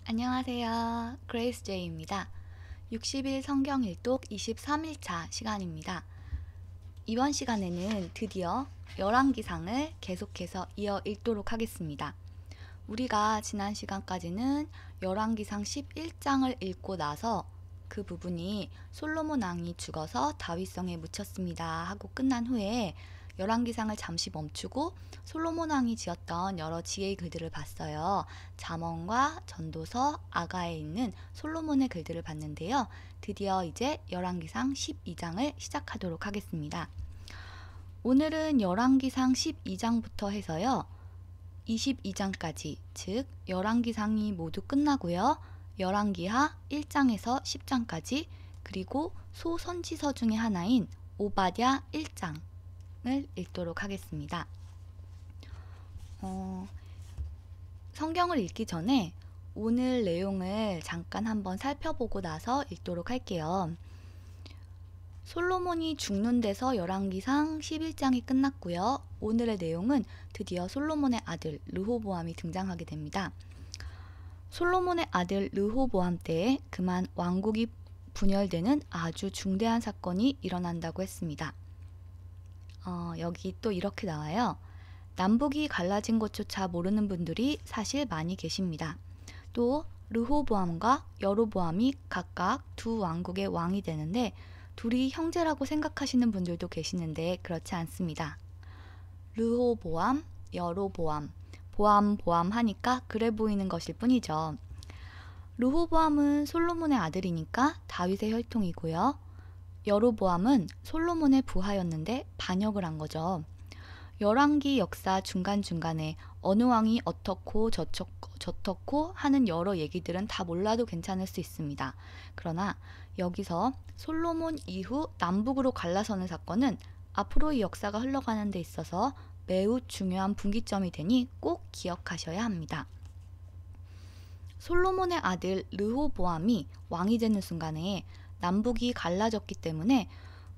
안녕하세요. 그레이스 제이입니다. 60일 성경 일독 23일차 시간입니다. 이번 시간에는 드디어 열왕기상을 계속해서 이어 읽도록 하겠습니다. 우리가 지난 시간까지는 열왕기상 11장을 읽고 나서 그 부분이 솔로몬 왕이 죽어서 다윗성에 묻혔습니다 하고 끝난 후에 열왕기상을 잠시 멈추고 솔로몬 왕이 지었던 여러 지혜의 글들을 봤어요. 잠언과 전도서, 아가에 있는 솔로몬의 글들을 봤는데요. 드디어 이제 열왕기상 12장을 시작하도록 하겠습니다. 오늘은 열왕기상 12장부터 해서요. 22장까지, 즉 열왕기상이 모두 끝나고요. 열왕기하 1장에서 10장까지, 그리고 소선지서 중의 하나인 오바댜 1장을 읽도록 하겠습니다. 성경을 읽기 전에 오늘 내용을 잠깐 한번 살펴보고 나서 읽도록 할게요. 솔로몬이 죽는 데서 열왕기상 11장이 끝났고요. 오늘의 내용은 드디어 솔로몬의 아들 르호보암이 등장하게 됩니다. 솔로몬의 아들 르호보암 때에 그만 왕국이 분열되는 아주 중대한 사건이 일어난다고 했습니다. 여기 또 이렇게 나와요. 남북이 갈라진 것조차 모르는 분들이 사실 많이 계십니다. 또 르호보암과 여로보암이 각각 두 왕국의 왕이 되는데 둘이 형제라고 생각하시는 분들도 계시는데 그렇지 않습니다. 르호보암, 여로보암, 보암 하니까 그래 보이는 것일 뿐이죠. 르호보암은 솔로몬의 아들이니까 다윗의 혈통이고요. 여로보암은 솔로몬의 부하였는데 반역을 한 거죠. 열왕기 역사 중간중간에 어느 왕이 어떻고 저떻고 하는 여러 얘기들은 다 몰라도 괜찮을 수 있습니다. 그러나 여기서 솔로몬 이후 남북으로 갈라서는 사건은 앞으로 이 역사가 흘러가는 데 있어서 매우 중요한 분기점이 되니 꼭 기억하셔야 합니다. 솔로몬의 아들 르호보암이 왕이 되는 순간에 남북이 갈라졌기 때문에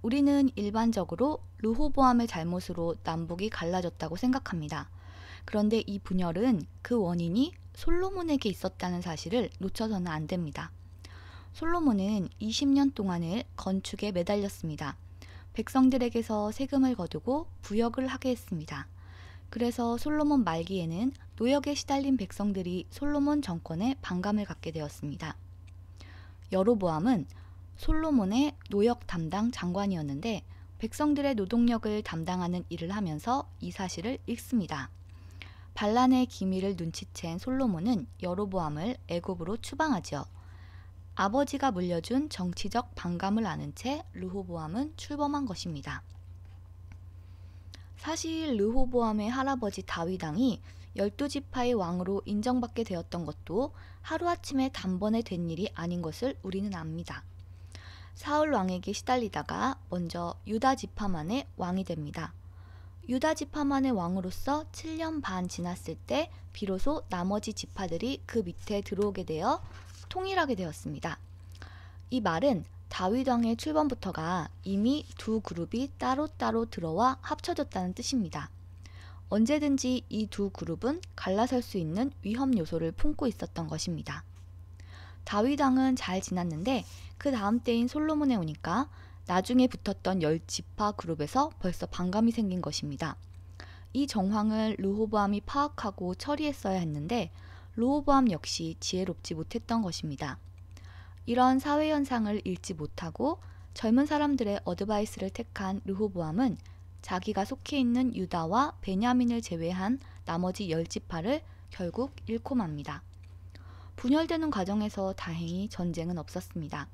우리는 일반적으로 르호보암의 잘못으로 남북이 갈라졌다고 생각합니다. 그런데 이 분열은 그 원인이 솔로몬에게 있었다는 사실을 놓쳐서는 안 됩니다. 솔로몬은 20년 동안을 건축에 매달렸습니다. 백성들에게서 세금을 거두고 부역을 하게 했습니다. 그래서 솔로몬 말기에는 노역에 시달린 백성들이 솔로몬 정권에 반감을 갖게 되었습니다. 여로보암은 솔로몬의 노역 담당 장관이었는데 백성들의 노동력을 담당하는 일을 하면서 이 사실을 읽습니다. 반란의 기밀을 눈치챈 솔로몬은 여로보암을 애굽으로 추방하죠. 아버지가 물려준 정치적 반감을 아는 채 르호보암은 출범한 것입니다. 사실 르호보암의 할아버지 다윗 왕이 12지파의 왕으로 인정받게 되었던 것도 하루아침에 단번에 된 일이 아닌 것을 우리는 압니다. 사울 왕에게 시달리다가 먼저 유다 지파만의 왕이 됩니다. 유다 지파만의 왕으로서 7년 반 지났을 때 비로소 나머지 지파들이 그 밑에 들어오게 되어 통일하게 되었습니다. 이 말은 다윗 왕의 출범부터가 이미 두 그룹이 따로따로 들어와 합쳐졌다는 뜻입니다. 언제든지 이 두 그룹은 갈라설 수 있는 위험 요소를 품고 있었던 것입니다. 다윗 왕은 잘 지났는데 그 다음 때인 솔로몬에 오니까 나중에 붙었던 10지파 그룹에서 벌써 반감이 생긴 것입니다. 이 정황을 르호보암이 파악하고 처리했어야 했는데 르호보암 역시 지혜롭지 못했던 것입니다. 이런 사회 현상을 읽지 못하고 젊은 사람들의 어드바이스를 택한 르호보암은 자기가 속해 있는 유다와 베냐민을 제외한 나머지 10지파를 결국 잃고 맙니다. 분열되는 과정에서 다행히 전쟁은 없었습니다.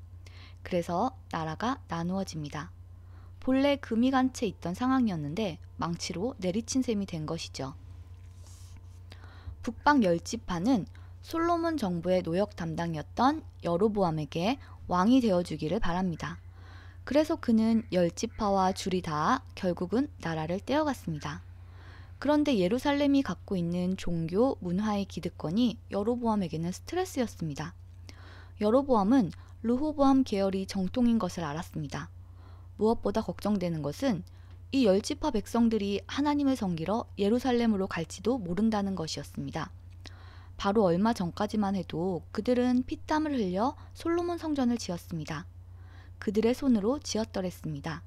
그래서 나라가 나누어집니다. 본래 금이 간 채 있던 상황이었는데 망치로 내리친 셈이 된 것이죠. 북방 10지파는 솔로몬 정부의 노역 담당이었던 여로보암에게 왕이 되어주기를 바랍니다. 그래서 그는 10지파와 줄이 닿아 결국은 나라를 떼어갔습니다. 그런데 예루살렘이 갖고 있는 종교, 문화의 기득권이 여로보암에게는 스트레스였습니다. 여로보암은 르호보암 계열이 정통인 것을 알았습니다. 무엇보다 걱정되는 것은 이 10지파 백성들이 하나님을 섬기러 예루살렘으로 갈지도 모른다는 것이었습니다. 바로 얼마 전까지만 해도 그들은 피땀을 흘려 솔로몬 성전을 지었습니다. 그들의 손으로 지었더랬습니다.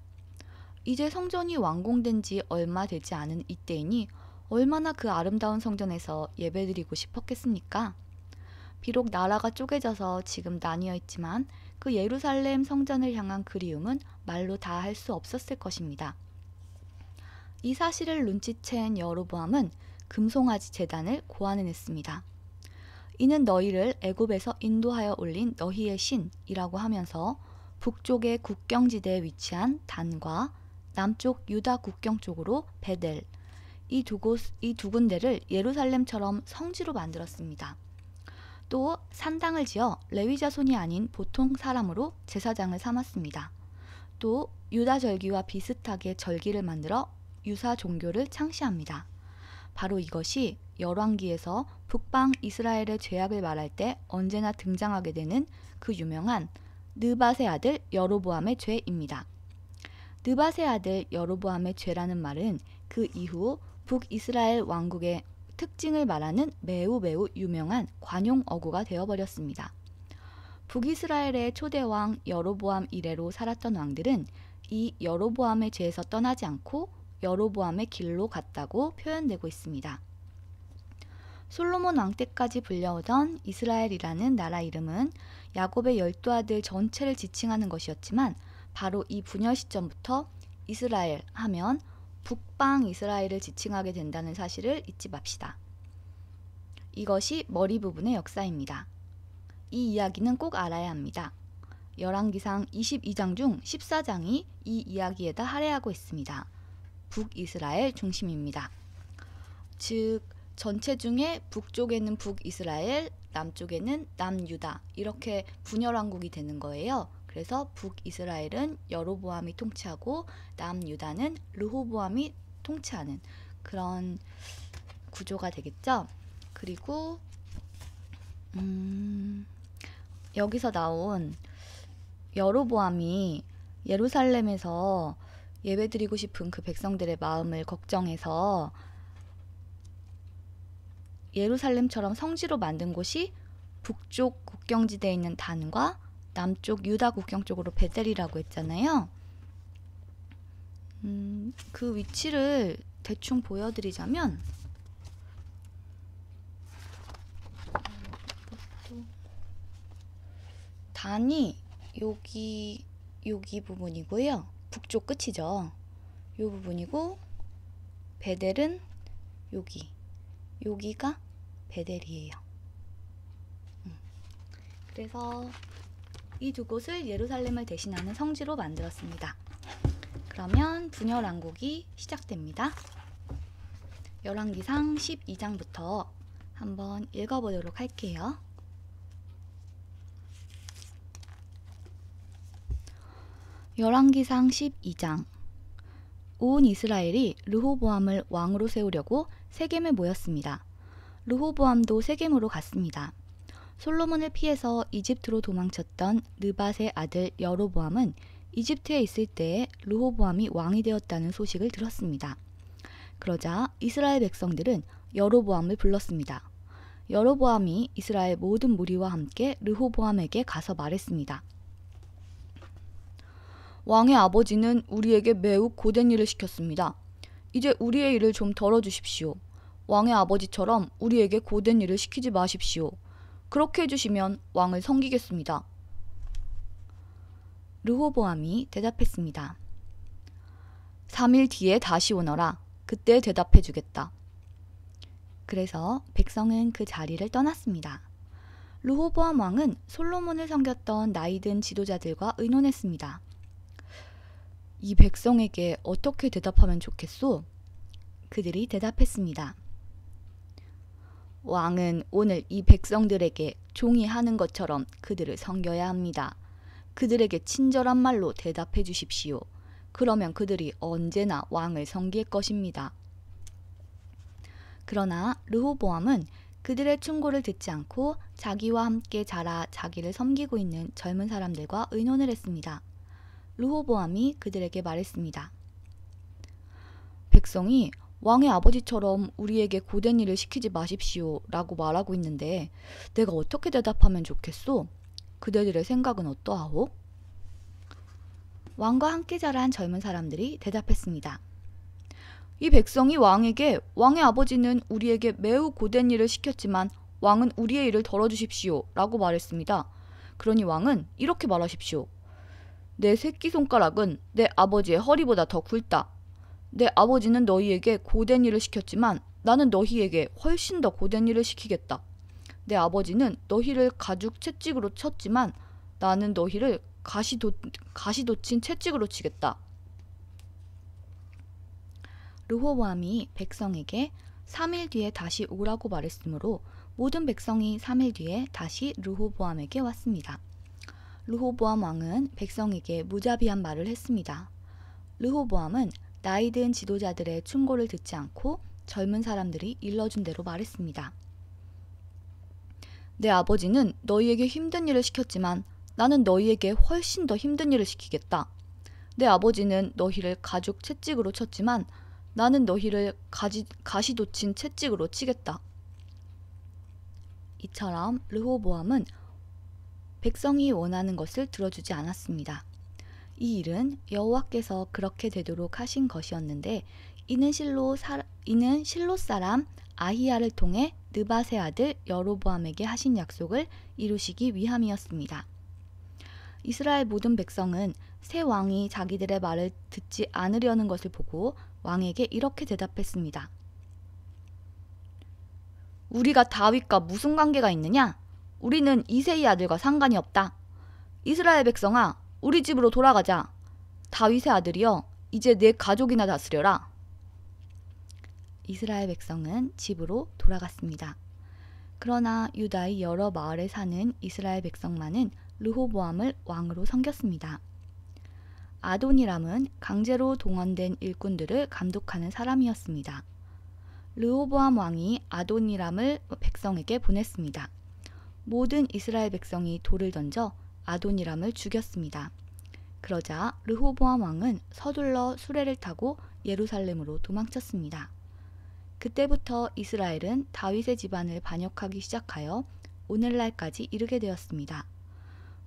이제 성전이 완공된 지 얼마 되지 않은 이때이니 얼마나 그 아름다운 성전에서 예배드리고 싶었겠습니까? 비록 나라가 쪼개져서 지금 나뉘어 있지만 그 예루살렘 성전을 향한 그리움은 말로 다 할 수 없었을 것입니다. 이 사실을 눈치챈 여로보암은 금송아지 제단을 고안해냈습니다. 이는 너희를 애굽에서 인도하여 올린 너희의 신이라고 하면서 북쪽의 국경지대에 위치한 단과 남쪽 유다 국경 쪽으로 베델, 이 두 군데를 예루살렘처럼 성지로 만들었습니다. 또 산당을 지어 레위 자손이 아닌 보통 사람으로 제사장을 삼았습니다. 또 유다 절기와 비슷하게 절기를 만들어 유사 종교를 창시합니다. 바로 이것이 열왕기에서 북방 이스라엘의 죄악을 말할 때 언제나 등장하게 되는 그 유명한 느밧의 아들 여로보암의 죄입니다. 느밧의 아들 여로보암의 죄라는 말은 그 이후 북이스라엘 왕국의 특징을 말하는 매우 유명한 관용 어구가 되어버렸습니다. 북이스라엘의 초대왕 여로보암 이래로 살았던 왕들은 이 여로보암의 죄에서 떠나지 않고 여로보암의 길로 갔다고 표현되고 있습니다. 솔로몬 왕 때까지 불려오던 이스라엘이라는 나라 이름은 야곱의 12아들 전체를 지칭하는 것이었지만 바로 이 분열 시점부터 이스라엘 하면 북방 이스라엘을 지칭하게 된다는 사실을 잊지 맙시다. 이것이 머리 부분의 역사입니다. 이 이야기는 꼭 알아야 합니다. 열왕기상 22장 중 14장이 이 이야기에다 할애하고 있습니다. 북이스라엘 중심입니다. 즉 전체 중에 북쪽에는 북이스라엘, 남쪽에는 남유다 이렇게 분열왕국이 되는 거예요. 그래서 북이스라엘은 여로보암이 통치하고 남유다는 르호보암이 통치하는 그런 구조가 되겠죠. 그리고 여기서 나온 여로보암이 예루살렘에서 예배드리고 싶은 그 백성들의 마음을 걱정해서 예루살렘처럼 성지로 만든 곳이 북쪽 국경지대에 있는 단과 남쪽 유다 국경 쪽으로 베델이라고 했잖아요. 그 위치를 대충 보여드리자면 단이 여기 부분이고요. 북쪽 끝이죠. 이 부분이고 베델은 여기가 베델이에요. 그래서 이 두 곳을 예루살렘을 대신하는 성지로 만들었습니다. 그러면 분열왕국이 시작됩니다. 열왕기상 12장부터 한번 읽어보도록 할게요. 열왕기상 12장. 온 이스라엘이 르호보암을 왕으로 세우려고 세겜에 모였습니다. 르호보암도 세겜으로 갔습니다. 솔로몬을 피해서 이집트로 도망쳤던 느밧의 아들 여로보암은 이집트에 있을 때에 르호보암이 왕이 되었다는 소식을 들었습니다. 그러자 이스라엘 백성들은 여로보암을 불렀습니다. 여로보암이 이스라엘 모든 무리와 함께 르호보암에게 가서 말했습니다. 왕의 아버지는 우리에게 매우 고된 일을 시켰습니다. 이제 우리의 일을 좀 덜어주십시오. 왕의 아버지처럼 우리에게 고된 일을 시키지 마십시오. 그렇게 해주시면 왕을 섬기겠습니다. 르호보암이 대답했습니다. 3일 뒤에 다시 오너라. 그때 대답해주겠다. 그래서 백성은 그 자리를 떠났습니다. 르호보암 왕은 솔로몬을 섬겼던 나이든 지도자들과 의논했습니다. 이 백성에게 어떻게 대답하면 좋겠소? 그들이 대답했습니다. 왕은 오늘 이 백성들에게 종이 하는 것처럼 그들을 섬겨야 합니다. 그들에게 친절한 말로 대답해 주십시오. 그러면 그들이 언제나 왕을 섬길 것입니다. 그러나 르호보암은 그들의 충고를 듣지 않고 자기와 함께 자라 자기를 섬기고 있는 젊은 사람들과 의논을 했습니다. 르호보암이 그들에게 말했습니다. 백성이 왕의 아버지처럼 우리에게 고된 일을 시키지 마십시오 라고 말하고 있는데 내가 어떻게 대답하면 좋겠소? 그대들의 생각은 어떠하오? 왕과 함께 자란 젊은 사람들이 대답했습니다. 이 백성이 왕에게 왕의 아버지는 우리에게 매우 고된 일을 시켰지만 왕은 우리의 일을 덜어주십시오 라고 말했습니다. 그러니 왕은 이렇게 말하십시오. 내 새끼손가락은 내 아버지의 허리보다 더 굵다. 내 아버지는 너희에게 고된 일을 시켰지만 나는 너희에게 훨씬 더 고된 일을 시키겠다. 내 아버지는 너희를 가죽 채찍으로 쳤지만 나는 너희를 가시 돋친 채찍으로 치겠다. 르호보암이 백성에게 3일 뒤에 다시 오라고 말했으므로 모든 백성이 3일 뒤에 다시 르호보암에게 왔습니다. 르호보암 왕은 백성에게 무자비한 말을 했습니다. 르호보암은 나이 든 지도자들의 충고를 듣지 않고 젊은 사람들이 일러준 대로 말했습니다. 내 아버지는 너희에게 힘든 일을 시켰지만 나는 너희에게 훨씬 더 힘든 일을 시키겠다. 내 아버지는 너희를 가죽 채찍으로 쳤지만 나는 너희를 가시 돋친 채찍으로 치겠다. 이처럼 르호보암은 백성이 원하는 것을 들어주지 않았습니다. 이 일은 여호와께서 그렇게 되도록 하신 것이었는데 이는 실로 사람 아히야를 통해 느밧의 아들 여로보암에게 하신 약속을 이루시기 위함이었습니다. 이스라엘 모든 백성은 새 왕이 자기들의 말을 듣지 않으려는 것을 보고 왕에게 이렇게 대답했습니다. 우리가 다윗과 무슨 관계가 있느냐? 우리는 이새의 아들과 상관이 없다. 이스라엘 백성아, 우리 집으로 돌아가자. 다윗의 아들이여, 이제 내 가족이나 다스려라. 이스라엘 백성은 집으로 돌아갔습니다. 그러나 유다의 여러 마을에 사는 이스라엘 백성만은 르호보암을 왕으로 섬겼습니다. 아도니람은 강제로 동원된 일꾼들을 감독하는 사람이었습니다. 르호보암 왕이 아도니람을 백성에게 보냈습니다. 모든 이스라엘 백성이 돌을 던져 아도니람을 죽였습니다. 그러자 르호보암 왕은 서둘러 수레를 타고 예루살렘으로 도망쳤습니다. 그때부터 이스라엘은 다윗의 집안을 반역하기 시작하여 오늘날까지 이르게 되었습니다.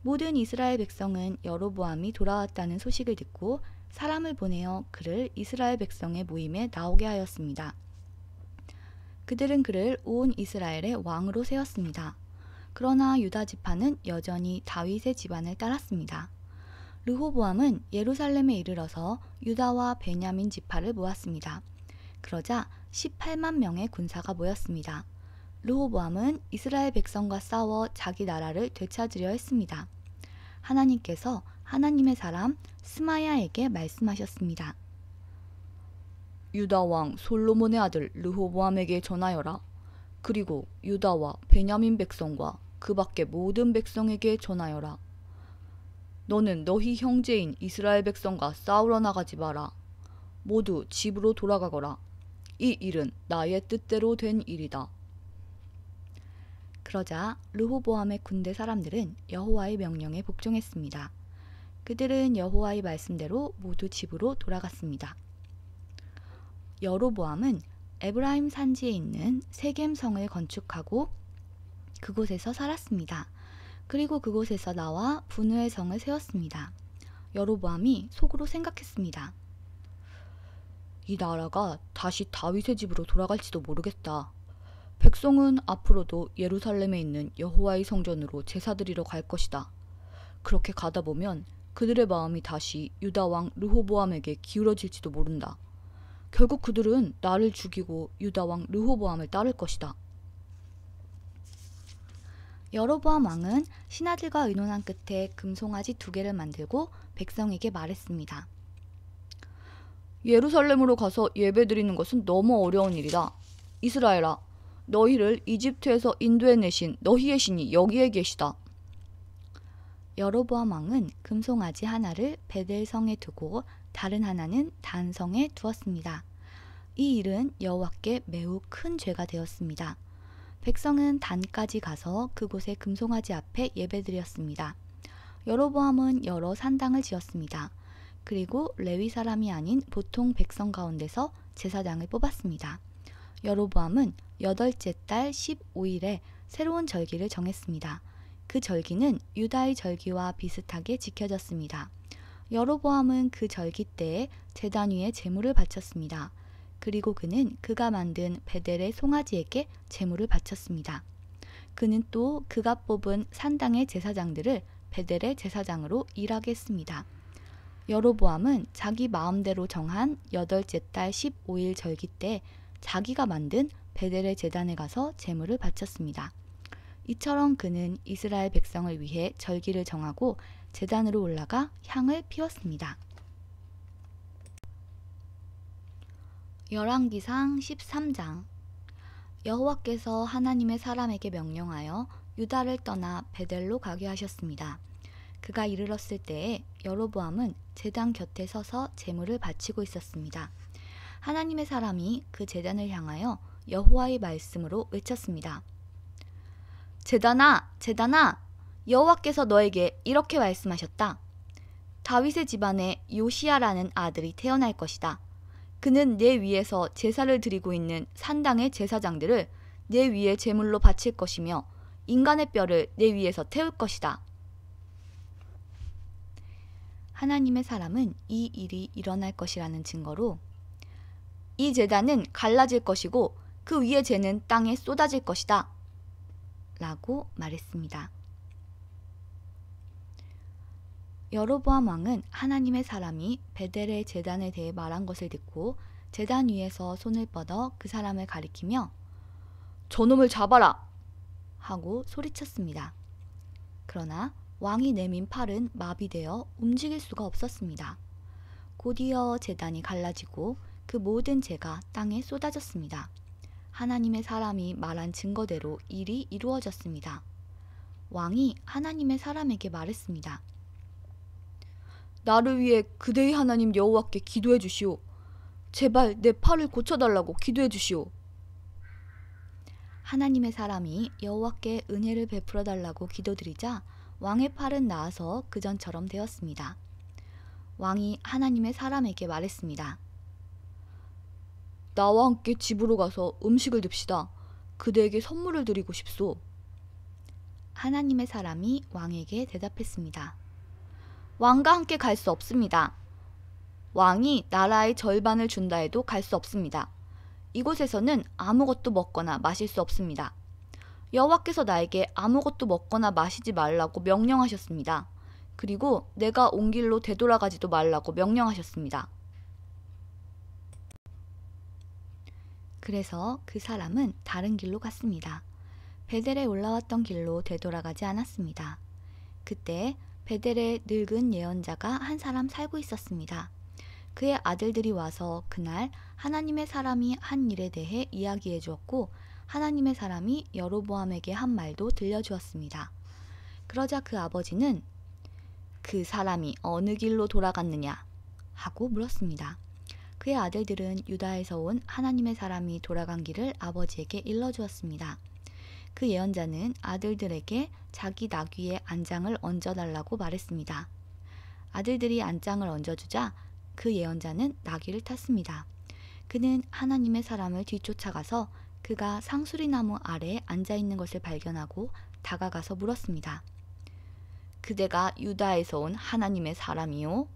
모든 이스라엘 백성은 여로보암이 돌아왔다는 소식을 듣고 사람을 보내어 그를 이스라엘 백성의 모임에 나오게 하였습니다. 그들은 그를 온 이스라엘의 왕으로 세웠습니다. 그러나 유다 지파는 여전히 다윗의 집안을 따랐습니다. 르호보암은 예루살렘에 이르러서 유다와 베냐민 지파를 모았습니다. 그러자 18만 명의 군사가 모였습니다. 르호보암은 이스라엘 백성과 싸워 자기 나라를 되찾으려 했습니다. 하나님께서 하나님의 사람 스마야에게 말씀하셨습니다. 유다 왕 솔로몬의 아들 르호보암에게 전하여라. 그리고 유다와 베냐민 백성과 그 밖의 모든 백성에게 전하여라. 너는 너희 형제인 이스라엘 백성과 싸우러 나가지 마라. 모두 집으로 돌아가거라. 이 일은 나의 뜻대로 된 일이다. 그러자 르호보암의 군대 사람들은 여호와의 명령에 복종했습니다. 그들은 여호와의 말씀대로 모두 집으로 돌아갔습니다. 여로보암은 에브라임 산지에 있는 세겜 성을 건축하고 그곳에서 살았습니다. 그리고 그곳에서 나와 분우의 성을 세웠습니다. 여로보암이 속으로 생각했습니다. 이 나라가 다시 다윗의 집으로 돌아갈지도 모르겠다. 백성은 앞으로도 예루살렘에 있는 여호와의 성전으로 제사드리러 갈 것이다. 그렇게 가다 보면 그들의 마음이 다시 유다 왕 르호보암에게 기울어질지도 모른다. 결국 그들은 나를 죽이고 유다 왕 르호보암을 따를 것이다. 여로보암 왕은 신하들과 의논한 끝에 금송아지 2개를 만들고 백성에게 말했습니다. 예루살렘으로 가서 예배드리는 것은 너무 어려운 일이다. 이스라엘아, 너희를 이집트에서 인도해내신 너희의 신이 여기에 계시다. 여로보암 왕은 금송아지 하나를 베델성에 두고 다른 하나는 단성에 두었습니다. 이 일은 여호와께 매우 큰 죄가 되었습니다. 백성은 단까지 가서 그곳의 금송아지 앞에 예배드렸습니다. 여로보암은 여러 산당을 지었습니다. 그리고 레위 사람이 아닌 보통 백성 가운데서 제사장을 뽑았습니다. 여로보암은 8째 달 15일에 새로운 절기를 정했습니다. 그 절기는 유다의 절기와 비슷하게 지켜졌습니다. 여로보암은 그 절기 때에 제단 위에 제물을 바쳤습니다. 그리고 그는 그가 만든 베델의 송아지에게 제물을 바쳤습니다. 그는 또 그가 뽑은 산당의 제사장들을 베델의 제사장으로 일하게 했습니다. 여로보암은 자기 마음대로 정한 8째 달 15일 절기 때 자기가 만든 베델의 제단에 가서 제물을 바쳤습니다. 이처럼 그는 이스라엘 백성을 위해 절기를 정하고 제단으로 올라가 향을 피웠습니다. 열왕기상 13장. 여호와께서 하나님의 사람에게 명령하여 유다를 떠나 베델로 가게 하셨습니다. 그가 이르렀을 때에 여로보암은 제단 곁에 서서 제물을 바치고 있었습니다. 하나님의 사람이 그 제단을 향하여 여호와의 말씀으로 외쳤습니다. 제단아, 제단아, 여호와께서 너에게 이렇게 말씀하셨다. 다윗의 집안에 요시야라는 아들이 태어날 것이다. 그는 내 위에서 제사를 드리고 있는 산당의 제사장들을 내 위에 제물로 바칠 것이며 인간의 뼈를 내 위에서 태울 것이다. 하나님의 사람은 이 일이 일어날 것이라는 증거로 이 제단은 갈라질 것이고 그 위의 재는 땅에 쏟아질 것이다 라고 말했습니다. 여로보암 왕은 하나님의 사람이 베델의 제단에 대해 말한 것을 듣고 제단 위에서 손을 뻗어 그 사람을 가리키며 저놈을 잡아라! 하고 소리쳤습니다. 그러나 왕이 내민 팔은 마비되어 움직일 수가 없었습니다. 곧이어 제단이 갈라지고 그 모든 재가 땅에 쏟아졌습니다. 하나님의 사람이 말한 증거대로 일이 이루어졌습니다. 왕이 하나님의 사람에게 말했습니다. 나를 위해 그대의 하나님 여호와께 기도해 주시오. 제발 내 팔을 고쳐달라고 기도해 주시오. 하나님의 사람이 여호와께 은혜를 베풀어 달라고 기도드리자 왕의 팔은 나아서 그전처럼 되었습니다. 왕이 하나님의 사람에게 말했습니다. 나와 함께 집으로 가서 음식을 듭시다. 그대에게 선물을 드리고 싶소. 하나님의 사람이 왕에게 대답했습니다. 왕과 함께 갈 수 없습니다. 왕이 나라의 절반을 준다 해도 갈 수 없습니다. 이곳에서는 아무것도 먹거나 마실 수 없습니다. 여호와께서 나에게 아무것도 먹거나 마시지 말라고 명령하셨습니다. 그리고 내가 온 길로 되돌아가지도 말라고 명령하셨습니다. 그래서 그 사람은 다른 길로 갔습니다. 베델에 올라왔던 길로 되돌아가지 않았습니다. 그때 베델에 늙은 예언자가 한 사람 살고 있었습니다. 그의 아들들이 와서 그날 하나님의 사람이 한 일에 대해 이야기해 주었고 하나님의 사람이 여로보암에게 한 말도 들려주었습니다. 그러자 그 아버지는 그 사람이 어느 길로 돌아갔느냐 하고 물었습니다. 그의 아들들은 유다에서 온 하나님의 사람이 돌아간 길을 아버지에게 일러주었습니다. 그 예언자는 아들들에게 자기 나귀에 안장을 얹어달라고 말했습니다. 아들들이 안장을 얹어주자 그 예언자는 나귀를 탔습니다. 그는 하나님의 사람을 뒤쫓아가서 그가 상수리나무 아래에 앉아있는 것을 발견하고 다가가서 물었습니다. 그대가 유다에서 온 하나님의 사람이요?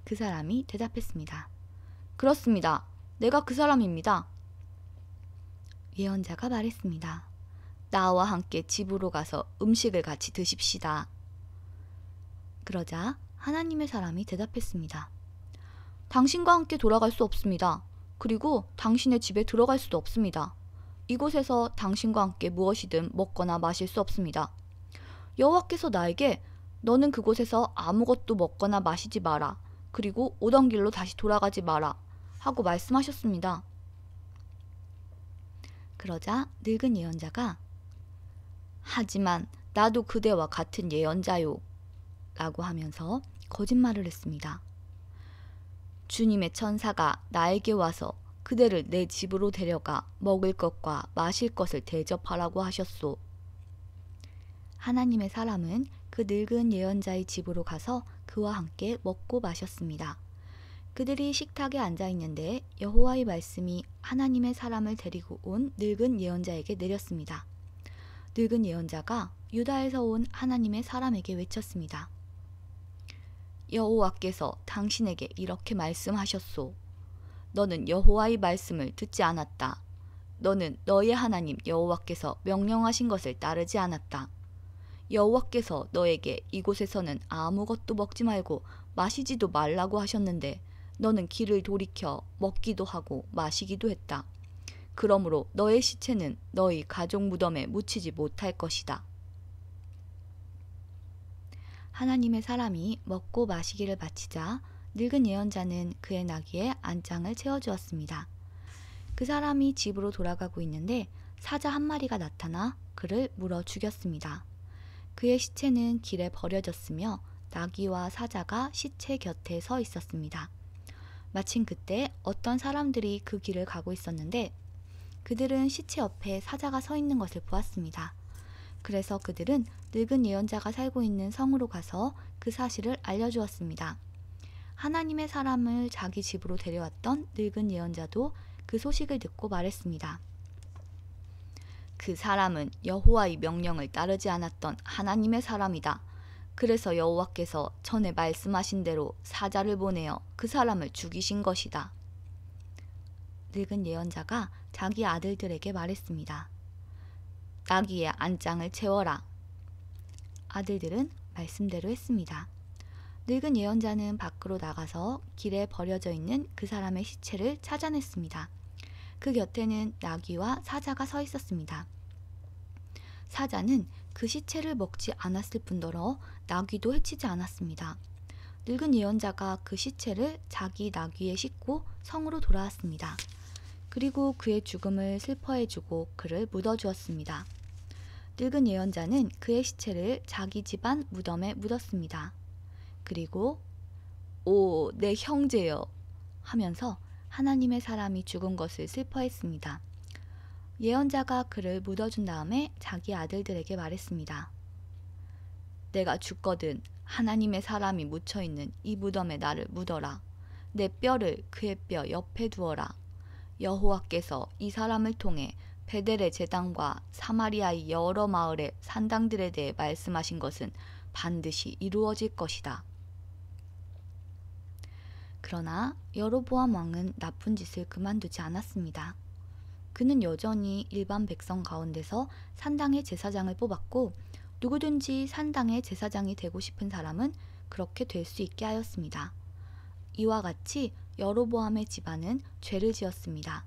그 사람이 대답했습니다. 그렇습니다. 내가 그 사람입니다. 예언자가 말했습니다. 나와 함께 집으로 가서 음식을 같이 드십시다. 그러자 하나님의 사람이 대답했습니다. 당신과 함께 돌아갈 수 없습니다. 그리고 당신의 집에 들어갈 수도 없습니다. 이곳에서 당신과 함께 무엇이든 먹거나 마실 수 없습니다. 여호와께서 나에게 너는 그곳에서 아무것도 먹거나 마시지 마라. 그리고 오던 길로 다시 돌아가지 마라. 하고 말씀하셨습니다. 그러자 늙은 예언자가 하지만 나도 그대와 같은 예언자요 라고 하면서 거짓말을 했습니다. 주님의 천사가 나에게 와서 그대를 내 집으로 데려가 먹을 것과 마실 것을 대접하라고 하셨소. 하나님의 사람은 그 늙은 예언자의 집으로 가서 그와 함께 먹고 마셨습니다. 그들이 식탁에 앉아 있는데 여호와의 말씀이 하나님의 사람을 데리고 온 늙은 예언자에게 내렸습니다. 늙은 예언자가 유다에서 온 하나님의 사람에게 외쳤습니다. 여호와께서 당신에게 이렇게 말씀하셨소. 너는 여호와의 말씀을 듣지 않았다. 너는 너의 하나님 여호와께서 명령하신 것을 따르지 않았다. 여호와께서 너에게 이곳에서는 아무것도 먹지 말고 마시지도 말라고 하셨는데 너는 귀를 돌이켜 먹기도 하고 마시기도 했다. 그러므로 너의 시체는 너희 가족 무덤에 묻히지 못할 것이다. 하나님의 사람이 먹고 마시기를 마치자 늙은 예언자는 그의 나귀에 안장을 채워주었습니다. 그 사람이 집으로 돌아가고 있는데 사자 한 마리가 나타나 그를 물어 죽였습니다. 그의 시체는 길에 버려졌으며 나귀와 사자가 시체 곁에 서 있었습니다. 마침 그때 어떤 사람들이 그 길을 가고 있었는데 그들은 시체 옆에 사자가 서 있는 것을 보았습니다. 그래서 그들은 늙은 예언자가 살고 있는 성으로 가서 그 사실을 알려주었습니다. 하나님의 사람을 자기 집으로 데려왔던 늙은 예언자도 그 소식을 듣고 말했습니다. 그 사람은 여호와의 명령을 따르지 않았던 하나님의 사람이다. 그래서 여호와께서 전에 말씀하신 대로 사자를 보내어 그 사람을 죽이신 것이다. 늙은 예언자가 자기 아들들에게 말했습니다. 나귀의 안장을 채워라. 아들들은 말씀대로 했습니다. 늙은 예언자는 밖으로 나가서 길에 버려져 있는 그 사람의 시체를 찾아냈습니다. 그 곁에는 나귀와 사자가 서 있었습니다. 사자는 그 시체를 먹지 않았을 뿐더러 나귀도 해치지 않았습니다. 늙은 예언자가 그 시체를 자기 나귀에 싣고 성으로 돌아왔습니다. 그리고 그의 죽음을 슬퍼해주고 그를 묻어주었습니다. 늙은 예언자는 그의 시체를 자기 집안 무덤에 묻었습니다. 그리고 오, 내 형제여 하면서 하나님의 사람이 죽은 것을 슬퍼했습니다. 예언자가 그를 묻어준 다음에 자기 아들들에게 말했습니다. 내가 죽거든 하나님의 사람이 묻혀있는 이 무덤에 나를 묻어라. 내 뼈를 그의 뼈 옆에 두어라. 여호와께서 이 사람을 통해 베델의 제당과 사마리아의 여러 마을의 산당들에 대해 말씀하신 것은 반드시 이루어질 것이다. 그러나 여로보암 왕은 나쁜 짓을 그만두지 않았습니다. 그는 여전히 일반 백성 가운데서 산당의 제사장을 뽑았고 누구든지 산당의 제사장이 되고 싶은 사람은 그렇게 될 수 있게 하였습니다. 이와 같이 여로보암의 집안은 죄를 지었습니다.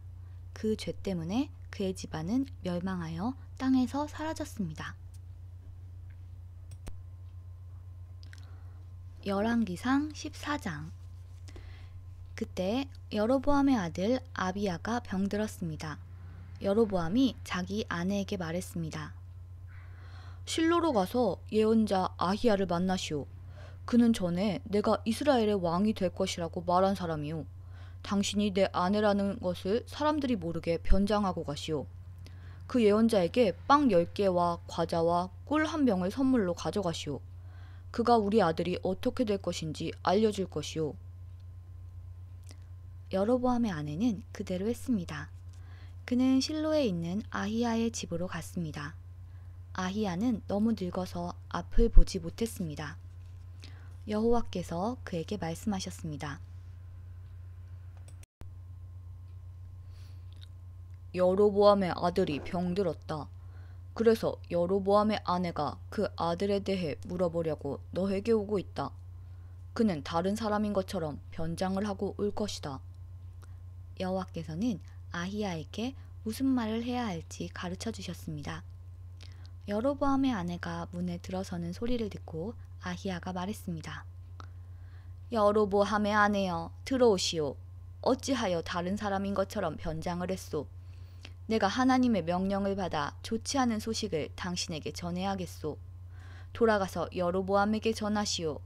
그 죄 때문에 그의 집안은 멸망하여 땅에서 사라졌습니다. 열왕기상 14장. 그때 여로보암의 아들 아비야가 병들었습니다. 여로보암이 자기 아내에게 말했습니다. 실로로 가서 예언자 아히야를 만나시오. 그는 전에 내가 이스라엘의 왕이 될 것이라고 말한 사람이오. 당신이 내 아내라는 것을 사람들이 모르게 변장하고 가시오. 그 예언자에게 빵 10개와 과자와 꿀 1병을 선물로 가져가시오. 그가 우리 아들이 어떻게 될 것인지 알려줄 것이오. 여로보암의 아내는 그대로 했습니다. 그는 실로에 있는 아히야의 집으로 갔습니다. 아히야는 너무 늙어서 앞을 보지 못했습니다. 여호와께서 그에게 말씀하셨습니다. 여로보암의 아들이 병들었다. 그래서 여로보암의 아내가 그 아들에 대해 물어보려고 너에게 오고 있다. 그는 다른 사람인 것처럼 변장을 하고 올 것이다. 여호와께서는 아히야에게 무슨 말을 해야 할지 가르쳐 주셨습니다. 여로보암의 아내가 문에 들어서는 소리를 듣고 아히야가 말했습니다. 여로보암의 아내여, 들어오시오. 어찌하여 다른 사람인 것처럼 변장을 했소? 내가 하나님의 명령을 받아 좋지 않은 소식을 당신에게 전해야겠소. 돌아가서 여로보암에게 전하시오.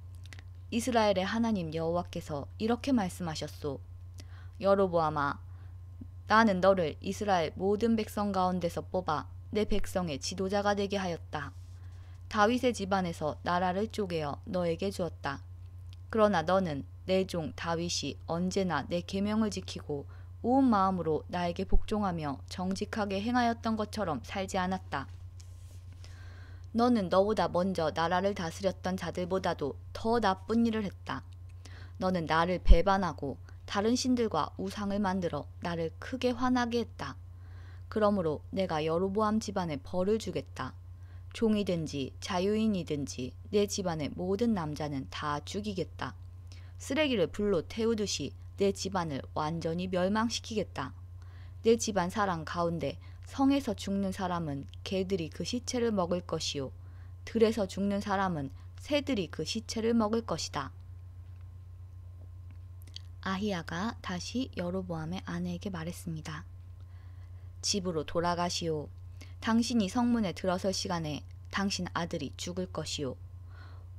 이스라엘의 하나님 여호와께서 이렇게 말씀하셨소. 여로보암아, 나는 너를 이스라엘 모든 백성 가운데서 뽑아 내 백성의 지도자가 되게 하였다. 다윗의 집안에서 나라를 쪼개어 너에게 주었다. 그러나 너는 내 종 다윗이 언제나 내 계명을 지키고 온 마음으로 나에게 복종하며 정직하게 행하였던 것처럼 살지 않았다. 너는 너보다 먼저 나라를 다스렸던 자들보다도 더 나쁜 일을 했다. 너는 나를 배반하고 다른 신들과 우상을 만들어 나를 크게 화나게 했다. 그러므로 내가 여로보암 집안에 벌을 주겠다. 종이든지 자유인이든지 내 집안의 모든 남자는 다 죽이겠다. 쓰레기를 불로 태우듯이 내 집안을 완전히 멸망시키겠다. 내 집안 사람 가운데 성에서 죽는 사람은 개들이 그 시체를 먹을 것이요 들에서 죽는 사람은 새들이 그 시체를 먹을 것이다. 아히야가 다시 여로보암의 아내에게 말했습니다. 집으로 돌아가시오. 당신이 성문에 들어설 시간에 당신 아들이 죽을 것이오.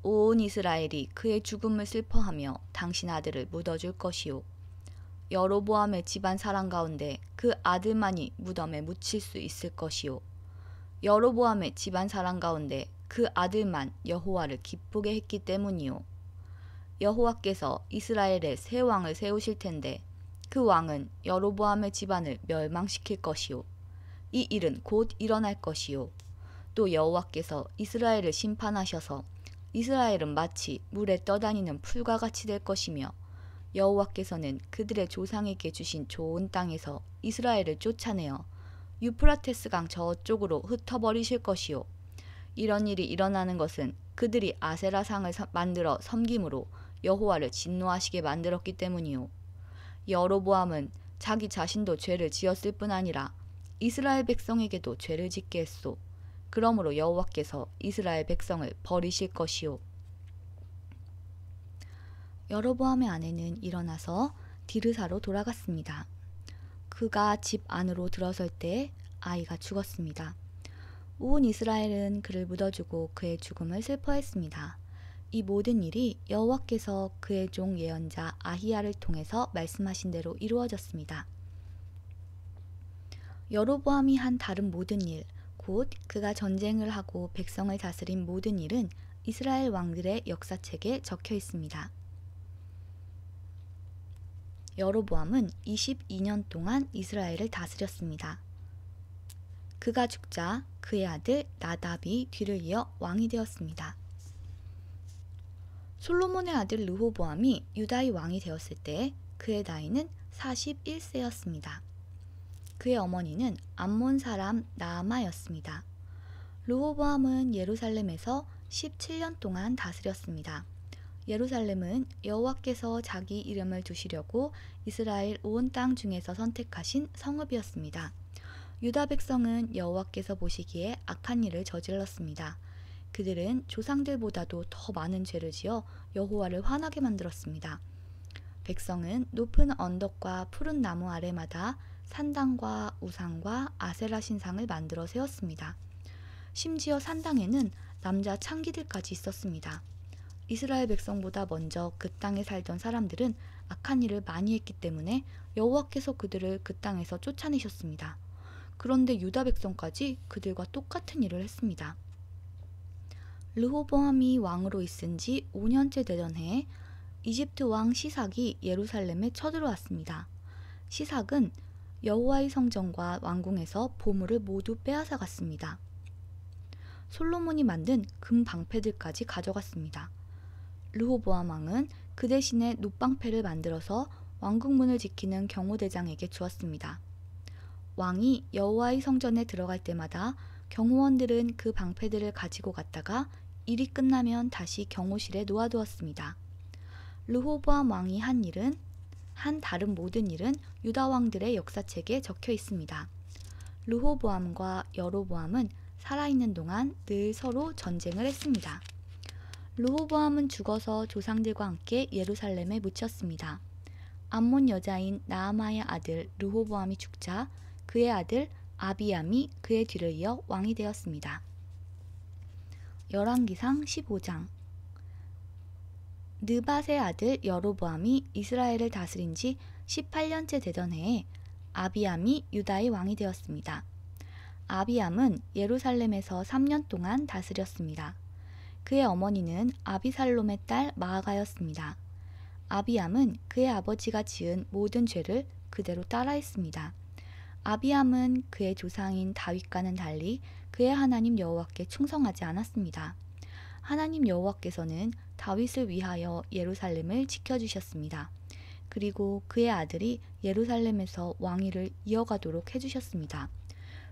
온 이스라엘이 그의 죽음을 슬퍼하며 당신 아들을 묻어줄 것이오. 여로보암의 집안 사람 가운데 그 아들만이 무덤에 묻힐 수 있을 것이오. 여로보암의 집안 사람 가운데 그 아들만 여호와를 기쁘게 했기 때문이오. 여호와께서 이스라엘에 새 왕을 세우실 텐데 그 왕은 여로보암의 집안을 멸망시킬 것이오. 이 일은 곧 일어날 것이오. 또 여호와께서 이스라엘을 심판하셔서 이스라엘은 마치 물에 떠다니는 풀과 같이 될 것이며 여호와께서는 그들의 조상에게 주신 좋은 땅에서 이스라엘을 쫓아내어 유프라테스 강 저쪽으로 흩어버리실 것이요. 이런 일이 일어나는 것은 그들이 아세라상을 만들어 섬김으로 여호와를 진노하시게 만들었기 때문이요. 여로보암은 자기 자신도 죄를 지었을 뿐 아니라 이스라엘 백성에게도 죄를 짓게 했소. 그러므로 여호와께서 이스라엘 백성을 버리실 것이요. 여로보암의 아내는 일어나서 디르사로 돌아갔습니다. 그가 집 안으로 들어설 때 아이가 죽었습니다. 온 이스라엘은 그를 묻어주고 그의 죽음을 슬퍼했습니다. 이 모든 일이 여호와께서 그의 종 예언자 아히야를 통해서 말씀하신 대로 이루어졌습니다. 여로보암이 한 다른 모든 일, 곧 그가 전쟁을 하고 백성을 다스린 모든 일은 이스라엘 왕들의 역사책에 적혀 있습니다. 여로보암은 22년 동안 이스라엘을 다스렸습니다. 그가 죽자 그의 아들 나답이 뒤를 이어 왕이 되었습니다. 솔로몬의 아들 르호보암이 유다의 왕이 되었을 때 그의 나이는 41세였습니다. 그의 어머니는 암몬 사람 나아마였습니다. 르호보암은 예루살렘에서 17년 동안 다스렸습니다. 예루살렘은 여호와께서 자기 이름을 두시려고 이스라엘 온 땅 중에서 선택하신 성읍이었습니다. 유다 백성은 여호와께서 보시기에 악한 일을 저질렀습니다. 그들은 조상들보다도 더 많은 죄를 지어 여호와를 화나게 만들었습니다. 백성은 높은 언덕과 푸른 나무 아래마다 산당과 우상과 아세라 신상을 만들어 세웠습니다. 심지어 산당에는 남자 창기들까지 있었습니다. 이스라엘 백성보다 먼저 그 땅에 살던 사람들은 악한 일을 많이 했기 때문에 여호와께서 그들을 그 땅에서 쫓아내셨습니다. 그런데 유다 백성까지 그들과 똑같은 일을 했습니다. 르호보암이 왕으로 있은 지 5년째 되던 해에 이집트 왕 시삭이 예루살렘에 쳐들어왔습니다. 시삭은 여호와의 성전과 왕궁에서 보물을 모두 빼앗아 갔습니다. 솔로몬이 만든 금 방패들까지 가져갔습니다. 르호보암 왕은 그 대신에 놋방패를 만들어서 왕궁문을 지키는 경호대장에게 주었습니다. 왕이 여호와의 성전에 들어갈 때마다 경호원들은 그 방패들을 가지고 갔다가 일이 끝나면 다시 경호실에 놓아두었습니다. 르호보암 왕이 한 다른 모든 일은 유다 왕들의 역사책에 적혀 있습니다. 르호보암과 여로보암은 살아있는 동안 늘 서로 전쟁을 했습니다. 르호보암은 죽어서 조상들과 함께 예루살렘에 묻혔습니다. 암몬 여자인 나아마의 아들 르호보암이 죽자 그의 아들 아비암이 그의 뒤를 이어 왕이 되었습니다. 열왕기상 15장. 느밧의 아들 여로보암이 이스라엘을 다스린 지 18년째 되던 해에 아비암이 유다의 왕이 되었습니다. 아비암은 예루살렘에서 3년 동안 다스렸습니다. 그의 어머니는 아비살롬의 딸 마아가였습니다. 아비암은 그의 아버지가 지은 모든 죄를 그대로 따라했습니다. 아비암은 그의 조상인 다윗과는 달리 그의 하나님 여호와께 충성하지 않았습니다. 하나님 여호와께서는 다윗을 위하여 예루살렘을 지켜주셨습니다. 그리고 그의 아들이 예루살렘에서 왕위를 이어가도록 해주셨습니다.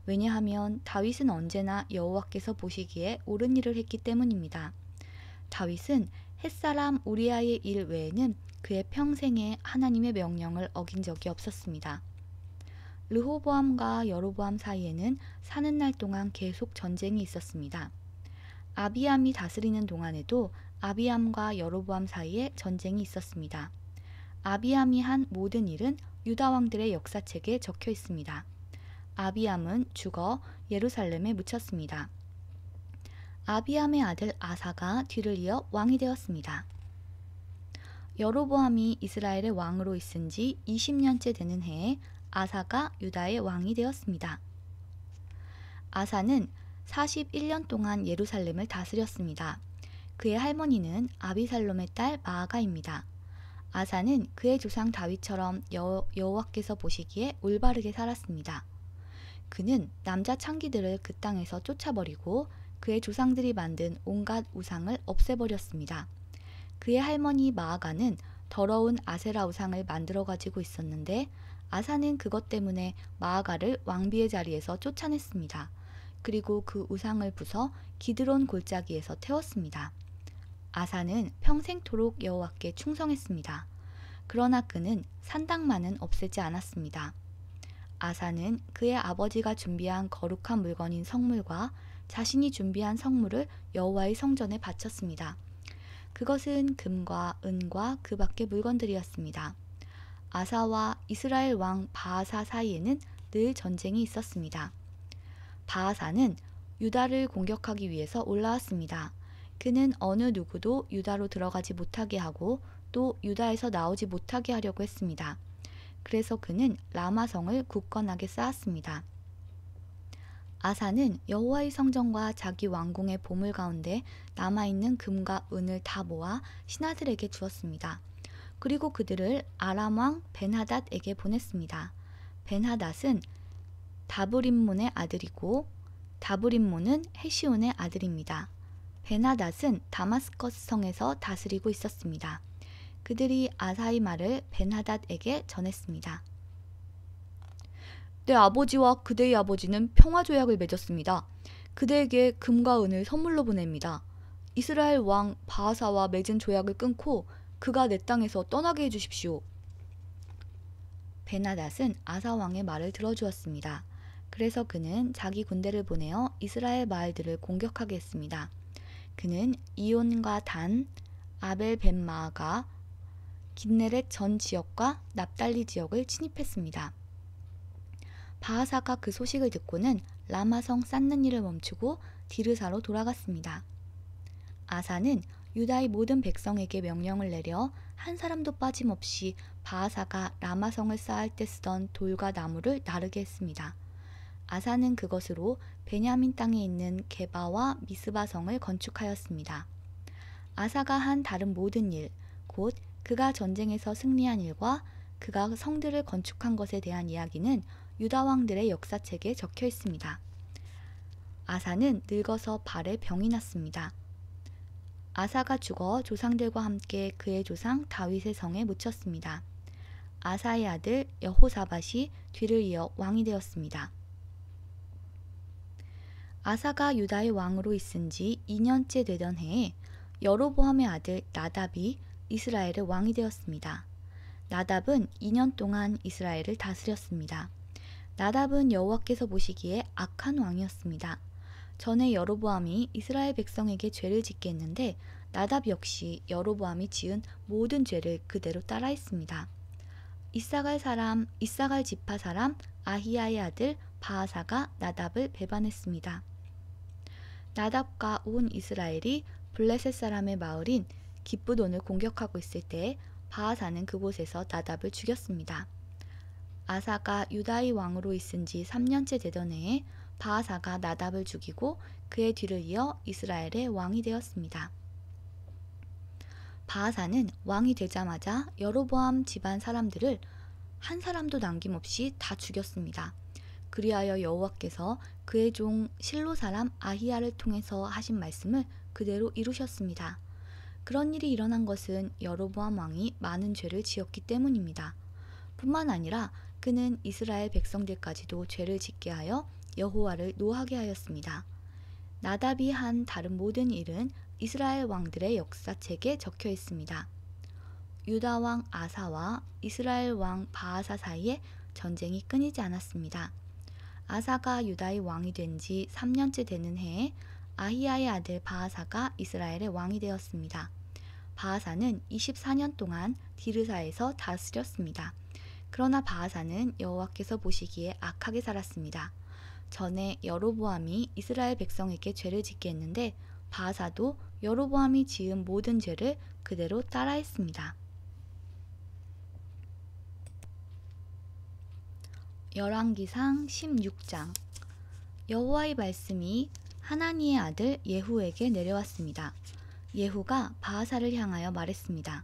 왜냐하면 다윗은 언제나 여호와께서 보시기에 옳은 일을 했기 때문입니다. 다윗은 햇사람 우리아의 일 외에는 그의 평생에 하나님의 명령을 어긴 적이 없었습니다. 르호보암과 여로보암 사이에는 사는 날 동안 계속 전쟁이 있었습니다. 아비암이 다스리는 동안에도 아비암과 여로보암 사이에 전쟁이 있었습니다. 아비암이 한 모든 일은 유다 왕들의 역사책에 적혀 있습니다. 아비암은 죽어 예루살렘에 묻혔습니다. 아비암의 아들 아사가 뒤를 이어 왕이 되었습니다. 여로보암이 이스라엘의 왕으로 있은 지 20년째 되는 해에 아사가 유다의 왕이 되었습니다. 아사는 41년 동안 예루살렘을 다스렸습니다. 그의 할머니는 아비살롬의 딸 마아가입니다. 아사는 그의 조상 다윗처럼 여호와께서 보시기에 올바르게 살았습니다. 그는 남자 창기들을 그 땅에서 쫓아버리고 그의 조상들이 만든 온갖 우상을 없애버렸습니다. 그의 할머니 마아가는 더러운 아세라 우상을 만들어 가지고 있었는데 아사는 그것 때문에 마아가를 왕비의 자리에서 쫓아냈습니다. 그리고 그 우상을 부숴 기드론 골짜기에서 태웠습니다. 아사는 평생토록 여호와께 충성했습니다. 그러나 그는 산당만은 없애지 않았습니다. 아사는 그의 아버지가 준비한 거룩한 물건인 성물과 자신이 준비한 성물을 여호와의 성전에 바쳤습니다. 그것은 금과 은과 그 밖의 물건들이었습니다. 아사와 이스라엘 왕 바아사 사이에는 늘 전쟁이 있었습니다. 바아사는 유다를 공격하기 위해서 올라왔습니다. 그는 어느 누구도 유다로 들어가지 못하게 하고 또 유다에서 나오지 못하게 하려고 했습니다. 그래서 그는 라마성을 굳건하게 쌓았습니다. 아사는 여호와의 성전과 자기 왕궁의 보물 가운데 남아있는 금과 은을 다 모아 신하들에게 주었습니다. 그리고 그들을 아람 왕 벤하닷에게 보냈습니다. 벤하닷은 다브림몬의 아들이고 다브림몬은 헤시온의 아들입니다. 벤하닷은 다마스커스 성에서 다스리고 있었습니다. 그들이 아사의 말을 벤하닷에게 전했습니다. 내 아버지와 그대의 아버지는 평화조약을 맺었습니다. 그대에게 금과 은을 선물로 보냅니다. 이스라엘 왕 바아사와 맺은 조약을 끊고 그가 내 땅에서 떠나게 해주십시오. 벤하닷은 아사 왕의 말을 들어주었습니다. 그래서 그는 자기 군대를 보내어 이스라엘 마을들을 공격하게 했습니다. 그는 이온과 단, 아벨 벤마아가, 긴네렛 전 지역과 납달리 지역을 침입했습니다. 바아사가 그 소식을 듣고는 라마성 쌓는 일을 멈추고 디르사로 돌아갔습니다. 아사는 유다의 모든 백성에게 명령을 내려 한 사람도 빠짐없이 바아사가 라마성을 쌓을 때 쓰던 돌과 나무를 나르게 했습니다. 아사는 그것으로 베냐민 땅에 있는 게바와 미스바 성을 건축하였습니다. 아사가 한 다른 모든 일, 곧 그가 전쟁에서 승리한 일과 그가 성들을 건축한 것에 대한 이야기는 유다 왕들의 역사책에 적혀 있습니다. 아사는 늙어서 발에 병이 났습니다. 아사가 죽어 조상들과 함께 그의 조상 다윗의 성에 묻혔습니다. 아사의 아들 여호사밧이 뒤를 이어 왕이 되었습니다. 아사가 유다의 왕으로 있은 지 2년째 되던 해에 여로보암의 아들 나답이 이스라엘의 왕이 되었습니다. 나답은 2년 동안 이스라엘을 다스렸습니다. 나답은 여호와께서 보시기에 악한 왕이었습니다. 전에 여로보암이 이스라엘 백성에게 죄를 짓게 했는데 나답 역시 여로보암이 지은 모든 죄를 그대로 따라했습니다. 이사갈 지파 사람 아히야의 아들 바아사가 나답을 배반했습니다. 나답과 온 이스라엘이 블레셋 사람의 마을인 기브돈을 공격하고 있을 때 바아사는 그곳에서 나답을 죽였습니다. 아사가 유다의 왕으로 있은 지 3년째 되던 해에 바아사가 나답을 죽이고 그의 뒤를 이어 이스라엘의 왕이 되었습니다. 바아사는 왕이 되자마자 여로보암 집안 사람들을 한 사람도 남김없이 다 죽였습니다. 그리하여 여호와께서 그의 종 실로 사람 아히야를 통해서 하신 말씀을 그대로 이루셨습니다. 그런 일이 일어난 것은 여로보암 왕이 많은 죄를 지었기 때문입니다. 뿐만 아니라 그는 이스라엘 백성들까지도 죄를 짓게 하여 여호와를 노하게 하였습니다. 나답이 한 다른 모든 일은 이스라엘 왕들의 역사책에 적혀 있습니다. 유다 왕 아사와 이스라엘 왕 바아사 사이에 전쟁이 끊이지 않았습니다. 아사가 유다의 왕이 된 지 3년째 되는 해에 아히야의 아들 바아사가 이스라엘의 왕이 되었습니다. 바아사는 24년 동안 디르사에서 다스렸습니다. 그러나 바아사는 여호와께서 보시기에 악하게 살았습니다. 전에 여로보암이 이스라엘 백성에게 죄를 짓게 했는데 바아사도 여로보암이 지은 모든 죄를 그대로 따라했습니다. 열왕기상 16장. 여호와의 말씀이 하나니의 아들 예후에게 내려왔습니다. 예후가 바아사를 향하여 말했습니다.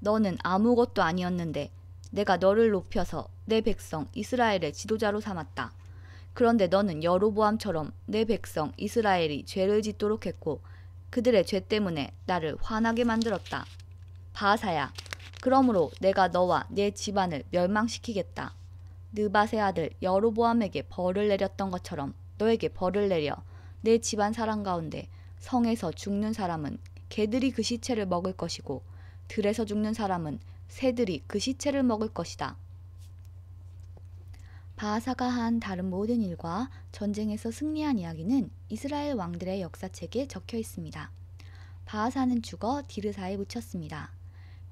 너는 아무것도 아니었는데 내가 너를 높여서 내 백성 이스라엘의 지도자로 삼았다. 그런데 너는 여로보암처럼 내 백성 이스라엘이 죄를 짓도록 했고 그들의 죄 때문에 나를 화나게 만들었다. 바아사야, 그러므로 내가 너와 내 집안을 멸망시키겠다. 느밧의 아들 여로보암에게 벌을 내렸던 것처럼 너에게 벌을 내려 내 집안 사람 가운데 성에서 죽는 사람은 개들이 그 시체를 먹을 것이고 들에서 죽는 사람은 새들이 그 시체를 먹을 것이다. 바아사가 한 다른 모든 일과 전쟁에서 승리한 이야기는 이스라엘 왕들의 역사책에 적혀 있습니다. 바아사는 죽어 디르사에 묻혔습니다.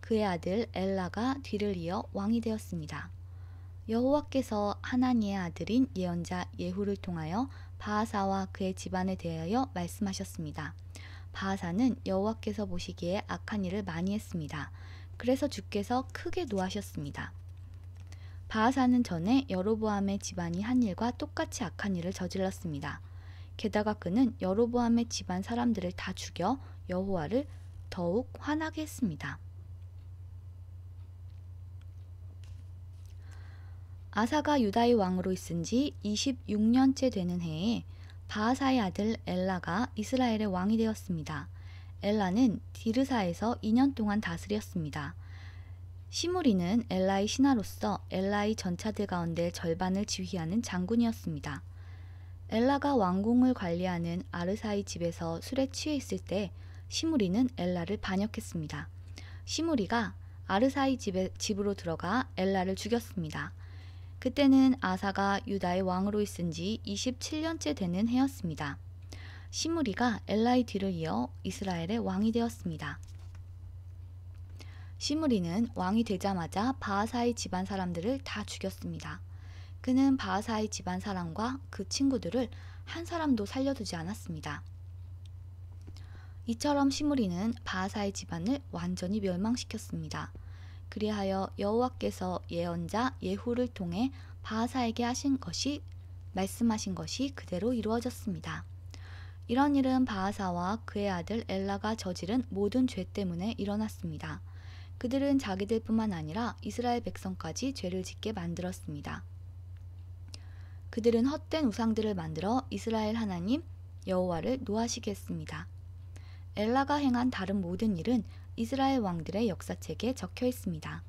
그의 아들 엘라가 뒤를 이어 왕이 되었습니다. 여호와께서 하나니의 아들인 예언자 예후를 통하여 바아사와 그의 집안에 대하여 말씀하셨습니다. 바아사는 여호와께서 보시기에 악한 일을 많이 했습니다. 그래서 주께서 크게 노하셨습니다. 바아사는 전에 여로보암의 집안이 한 일과 똑같이 악한 일을 저질렀습니다. 게다가 그는 여로보암의 집안 사람들을 다 죽여 여호와를 더욱 화나게 했습니다. 아사가 유다의 왕으로 있은 지 26년째 되는 해에 바아사의 아들 엘라가 이스라엘의 왕이 되었습니다. 엘라는 디르사에서 2년 동안 다스렸습니다. 시므리는 엘라의 신하로서 엘라의 전차들 가운데 절반을 지휘하는 장군이었습니다. 엘라가 왕궁을 관리하는 아르사의 집에서 술에 취해 있을 때 시므리는 엘라를 반역했습니다. 시므리가 아르사의 집으로 들어가 엘라를 죽였습니다. 그때는 아사가 유다의 왕으로 있은 지 27년째 되는 해였습니다. 시므리가 엘라의 뒤를 이어 이스라엘의 왕이 되었습니다. 시므리는 왕이 되자마자 바아사의 집안 사람들을 다 죽였습니다. 그는 바아사의 집안 사람과 그 친구들을 한 사람도 살려두지 않았습니다. 이처럼 시므리는 바아사의 집안을 완전히 멸망시켰습니다. 그리하여 여호와께서 예언자 예후를 통해 바아사에게 말씀하신 것이 그대로 이루어졌습니다. 이런 일은 바아사와 그의 아들 엘라가 저지른 모든 죄 때문에 일어났습니다. 그들은 자기들뿐만 아니라 이스라엘 백성까지 죄를 짓게 만들었습니다. 그들은 헛된 우상들을 만들어 이스라엘 하나님 여호와를 노하시게 했습니다. 엘라가 행한 다른 모든 일은 이스라엘 왕들의 역사책에 적혀 있습니다.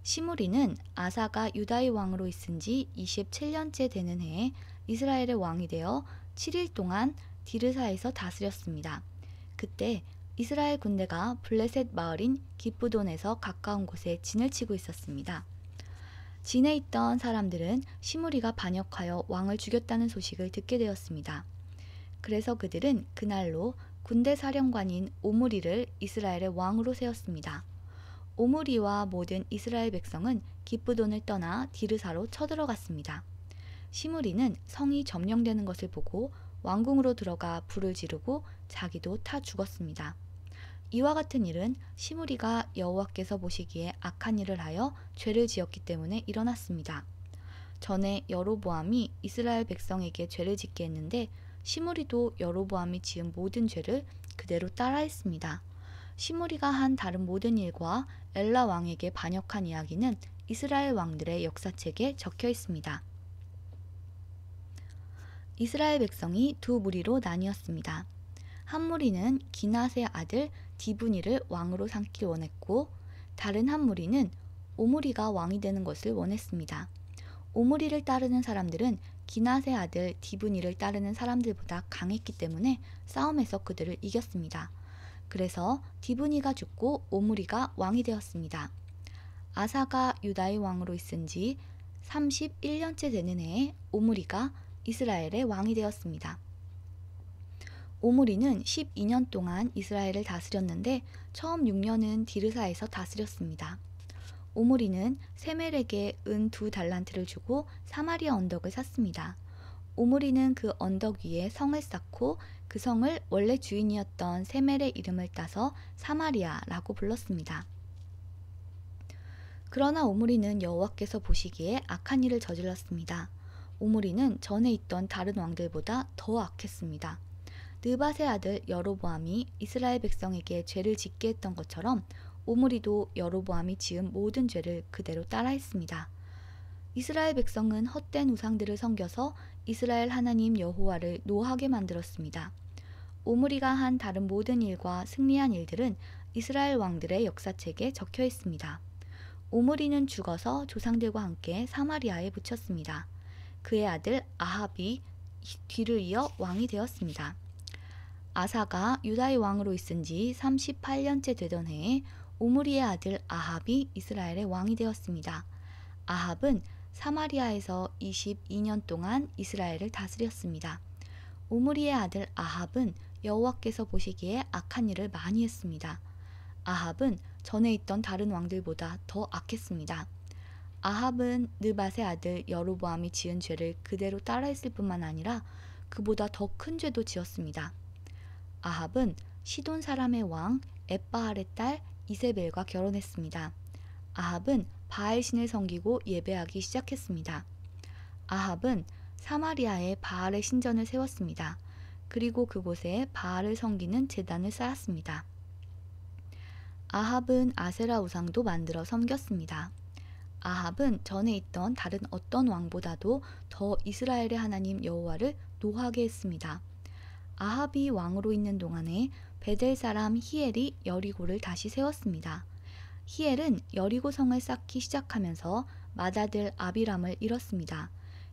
시므리는 아사가 유다의 왕으로 있은 지 27년째 되는 해에 이스라엘의 왕이 되어 7일 동안 디르사에서 다스렸습니다. 그때 이스라엘 군대가 블레셋 마을인 기브돈에서 가까운 곳에 진을 치고 있었습니다. 진에 있던 사람들은 시므리가 반역하여 왕을 죽였다는 소식을 듣게 되었습니다. 그래서 그들은 그날로 군대 사령관인 오므리를 이스라엘의 왕으로 세웠습니다. 오므리와 모든 이스라엘 백성은 기브돈을 떠나 디르사로 쳐들어갔습니다. 시므리는 성이 점령되는 것을 보고 왕궁으로 들어가 불을 지르고 자기도 타 죽었습니다. 이와 같은 일은 시므리가 여호와께서 보시기에 악한 일을 하여 죄를 지었기 때문에 일어났습니다. 전에 여로보암이 이스라엘 백성에게 죄를 짓게 했는데 시므리도 여로보암이 지은 모든 죄를 그대로 따라했습니다. 시므리가 한 다른 모든 일과 엘라 왕에게 반역한 이야기는 이스라엘 왕들의 역사책에 적혀 있습니다. 이스라엘 백성이 두 무리로 나뉘었습니다. 한 무리는 기낫의 아들 디브니를 왕으로 삼기 원했고, 다른 한 무리는 오므리가 왕이 되는 것을 원했습니다. 오므리를 따르는 사람들은 기낫의 아들 디브니를 따르는 사람들보다 강했기 때문에 싸움에서 그들을 이겼습니다. 그래서 디브니가 죽고 오므리가 왕이 되었습니다. 아사가 유다의 왕으로 있은 지 31년째 되는 해에 오므리가 이스라엘의 왕이 되었습니다. 오므리는 12년 동안 이스라엘을 다스렸는데 처음 6년은 디르사에서 다스렸습니다. 오므리는 세멜에게 은 2달란트를 주고 사마리아 언덕을 샀습니다. 오므리는 그 언덕 위에 성을 쌓고 그 성을 원래 주인이었던 세멜의 이름을 따서 사마리아라고 불렀습니다. 그러나 오므리는 여호와께서 보시기에 악한 일을 저질렀습니다. 오므리는 전에 있던 다른 왕들보다 더 악했습니다. 느밧의 아들 여로보암이 이스라엘 백성에게 죄를 짓게 했던 것처럼 오므리도 여로보암이 지은 모든 죄를 그대로 따라했습니다. 이스라엘 백성은 헛된 우상들을 섬겨서 이스라엘 하나님 여호와를 노하게 만들었습니다. 오므리가 한 다른 모든 일과 승리한 일들은 이스라엘 왕들의 역사책에 적혀 있습니다. 오므리는 죽어서 조상들과 함께 사마리아에 묻혔습니다. 그의 아들 아합이 뒤를 이어 왕이 되었습니다. 아사가 유다의 왕으로 있은 지 38년째 되던 해에 오므리의 아들 아합이 이스라엘의 왕이 되었습니다. 아합은 사마리아에서 22년 동안 이스라엘을 다스렸습니다. 오므리의 아들 아합은 여호와께서 보시기에 악한 일을 많이 했습니다. 아합은 전에 있던 다른 왕들보다 더 악했습니다. 아합은 느밧의 아들 여로보암이 지은 죄를 그대로 따라했을 뿐만 아니라 그보다 더 큰 죄도 지었습니다. 아합은 시돈 사람의 왕 엣바알의 딸 이세벨과 결혼했습니다. 아합은 바알 신을 섬기고 예배하기 시작했습니다. 아합은 사마리아에 바알의 신전을 세웠습니다. 그리고 그곳에 바알을 섬기는 제단을 쌓았습니다. 아합은 아세라 우상도 만들어 섬겼습니다. 아합은 전에 있던 다른 어떤 왕보다도 더 이스라엘의 하나님 여호와를 노하게 했습니다. 아합이 왕으로 있는 동안에 베델 사람 히엘이 여리고를 다시 세웠습니다. 히엘은 여리고 성을 쌓기 시작하면서 맏아들 아비람을 잃었습니다.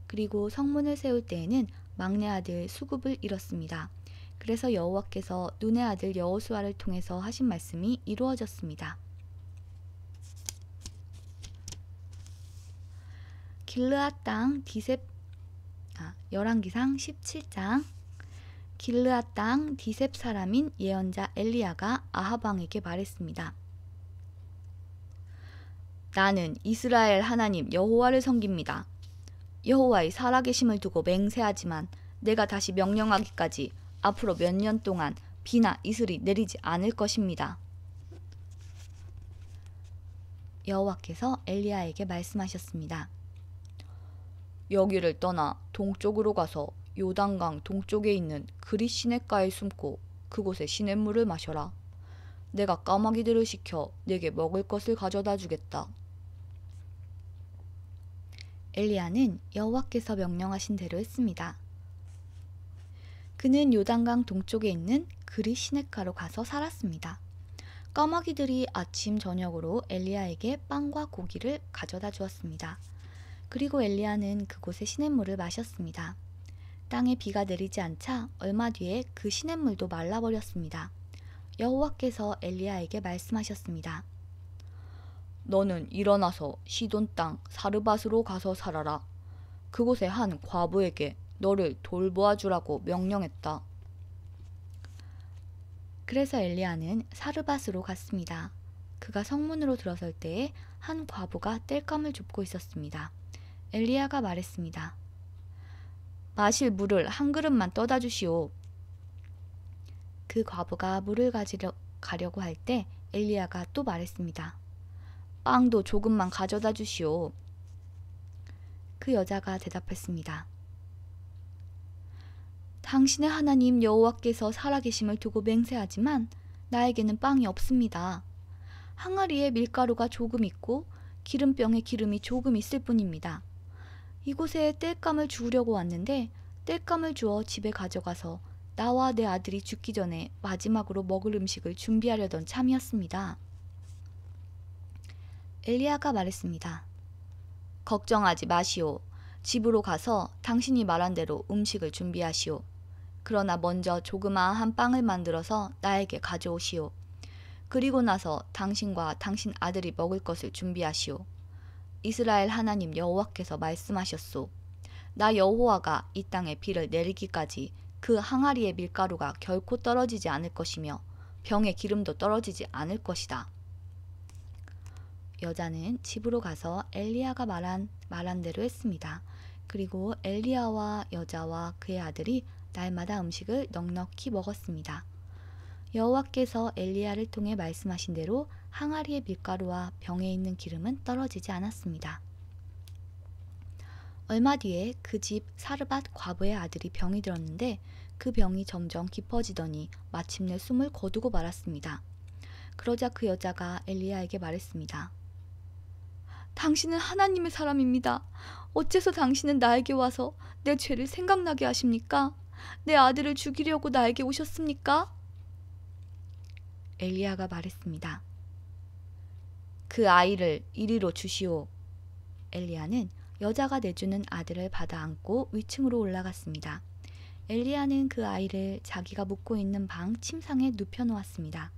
그리고 성문을 세울 때에는 막내 아들 수굽을 잃었습니다. 그래서 여호와께서 눈의 아들 여호수아를 통해서 하신 말씀이 이루어졌습니다. 길르앗 땅 열왕기상 17장. 길르앗 땅 디셉 사람인 예언자 엘리야가 아합 왕에게 말했습니다. 나는 이스라엘 하나님 여호와를 섬깁니다. 여호와의 살아계심을 두고 맹세하지만 내가 다시 명령하기까지 앞으로 몇 년 동안 비나 이슬이 내리지 않을 것입니다. 여호와께서 엘리야에게 말씀하셨습니다. 여기를 떠나 동쪽으로 가서 요단강 동쪽에 있는 그릿 시냇가에 숨고 그곳에 시냇물을 마셔라. 내가 까마귀들을 시켜 내게 먹을 것을 가져다 주겠다. 엘리야는 여호와께서 명령하신 대로 했습니다. 그는 요단강 동쪽에 있는 그릿 시냇가로 가서 살았습니다. 까마귀들이 아침 저녁으로 엘리야에게 빵과 고기를 가져다 주었습니다. 그리고 엘리야는 그곳의 시냇물을 마셨습니다. 땅에 비가 내리지 않자 얼마 뒤에 그 시냇물도 말라버렸습니다. 여호와께서 엘리야에게 말씀하셨습니다. 너는 일어나서 시돈 땅 사르밧으로 가서 살아라. 그곳의 한 과부에게 너를 돌보아 주라고 명령했다. 그래서 엘리야는 사르밧으로 갔습니다. 그가 성문으로 들어설 때에 한 과부가 땔감을 줍고 있었습니다. 엘리야가 말했습니다. 마실 물을 한 그릇만 떠다 주시오. 그 과부가 물을 가려고 할 때 엘리야가 또 말했습니다. 빵도 조금만 가져다 주시오. 그 여자가 대답했습니다. 당신의 하나님 여호와께서 살아계심을 두고 맹세하지만 나에게는 빵이 없습니다. 항아리에 밀가루가 조금 있고 기름병에 기름이 조금 있을 뿐입니다. 이곳에 땔감을 주우려고 왔는데 땔감을 주어 집에 가져가서 나와 내 아들이 죽기 전에 마지막으로 먹을 음식을 준비하려던 참이었습니다. 엘리야가 말했습니다. 걱정하지 마시오. 집으로 가서 당신이 말한 대로 음식을 준비하시오. 그러나 먼저 조그마한 빵을 만들어서 나에게 가져오시오. 그리고 나서 당신과 당신 아들이 먹을 것을 준비하시오. 이스라엘 하나님 여호와께서 말씀하셨소. 나 여호와가 이 땅에 비를 내리기까지 그 항아리의 밀가루가 결코 떨어지지 않을 것이며 병에 기름도 떨어지지 않을 것이다. 여자는 집으로 가서 엘리야가 말한 대로 했습니다. 그리고 엘리야와 여자와 그의 아들이 날마다 음식을 넉넉히 먹었습니다. 여호와께서 엘리야를 통해 말씀하신 대로 항아리의 밀가루와 병에 있는 기름은 떨어지지 않았습니다. 얼마 뒤에 그 집 사르밧 과부의 아들이 병이 들었는데 그 병이 점점 깊어지더니 마침내 숨을 거두고 말았습니다. 그러자 그 여자가 엘리야에게 말했습니다. 당신은 하나님의 사람입니다. 어째서 당신은 나에게 와서 내 죄를 생각나게 하십니까? 내 아들을 죽이려고 나에게 오셨습니까? 엘리야가 말했습니다. 그 아이를 이리로 주시오. 엘리야는 여자가 내주는 아들을 받아 안고 위층으로 올라갔습니다. 엘리야는 그 아이를 자기가 묵고 있는 방 침상에 눕혀놓았습니다.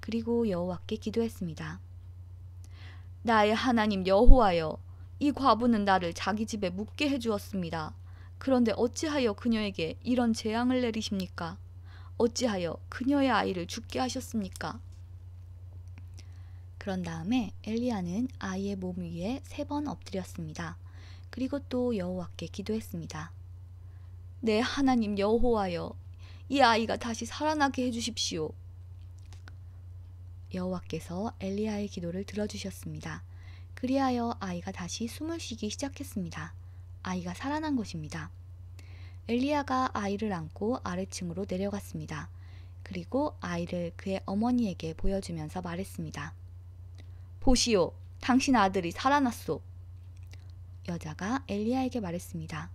그리고 여호와께 기도했습니다. 나의 하나님 여호와여, 이 과부는 나를 자기 집에 묵게 해주었습니다. 그런데 어찌하여 그녀에게 이런 재앙을 내리십니까? 어찌하여 그녀의 아이를 죽게 하셨습니까? 그런 다음에 엘리야는 아이의 몸 위에 3번 엎드렸습니다. 그리고 또 여호와께 기도했습니다. 내 하나님 여호와여, 이 아이가 다시 살아나게 해주십시오. 여호와께서 엘리야의 기도를 들어주셨습니다. 그리하여 아이가 다시 숨을 쉬기 시작했습니다. 아이가 살아난 것입니다. 엘리야가 아이를 안고 아래층으로 내려갔습니다. 그리고 아이를 그의 어머니에게 보여주면서 말했습니다. 보시오, 당신 아들이 살아났소. 여자가 엘리야에게 말했습니다.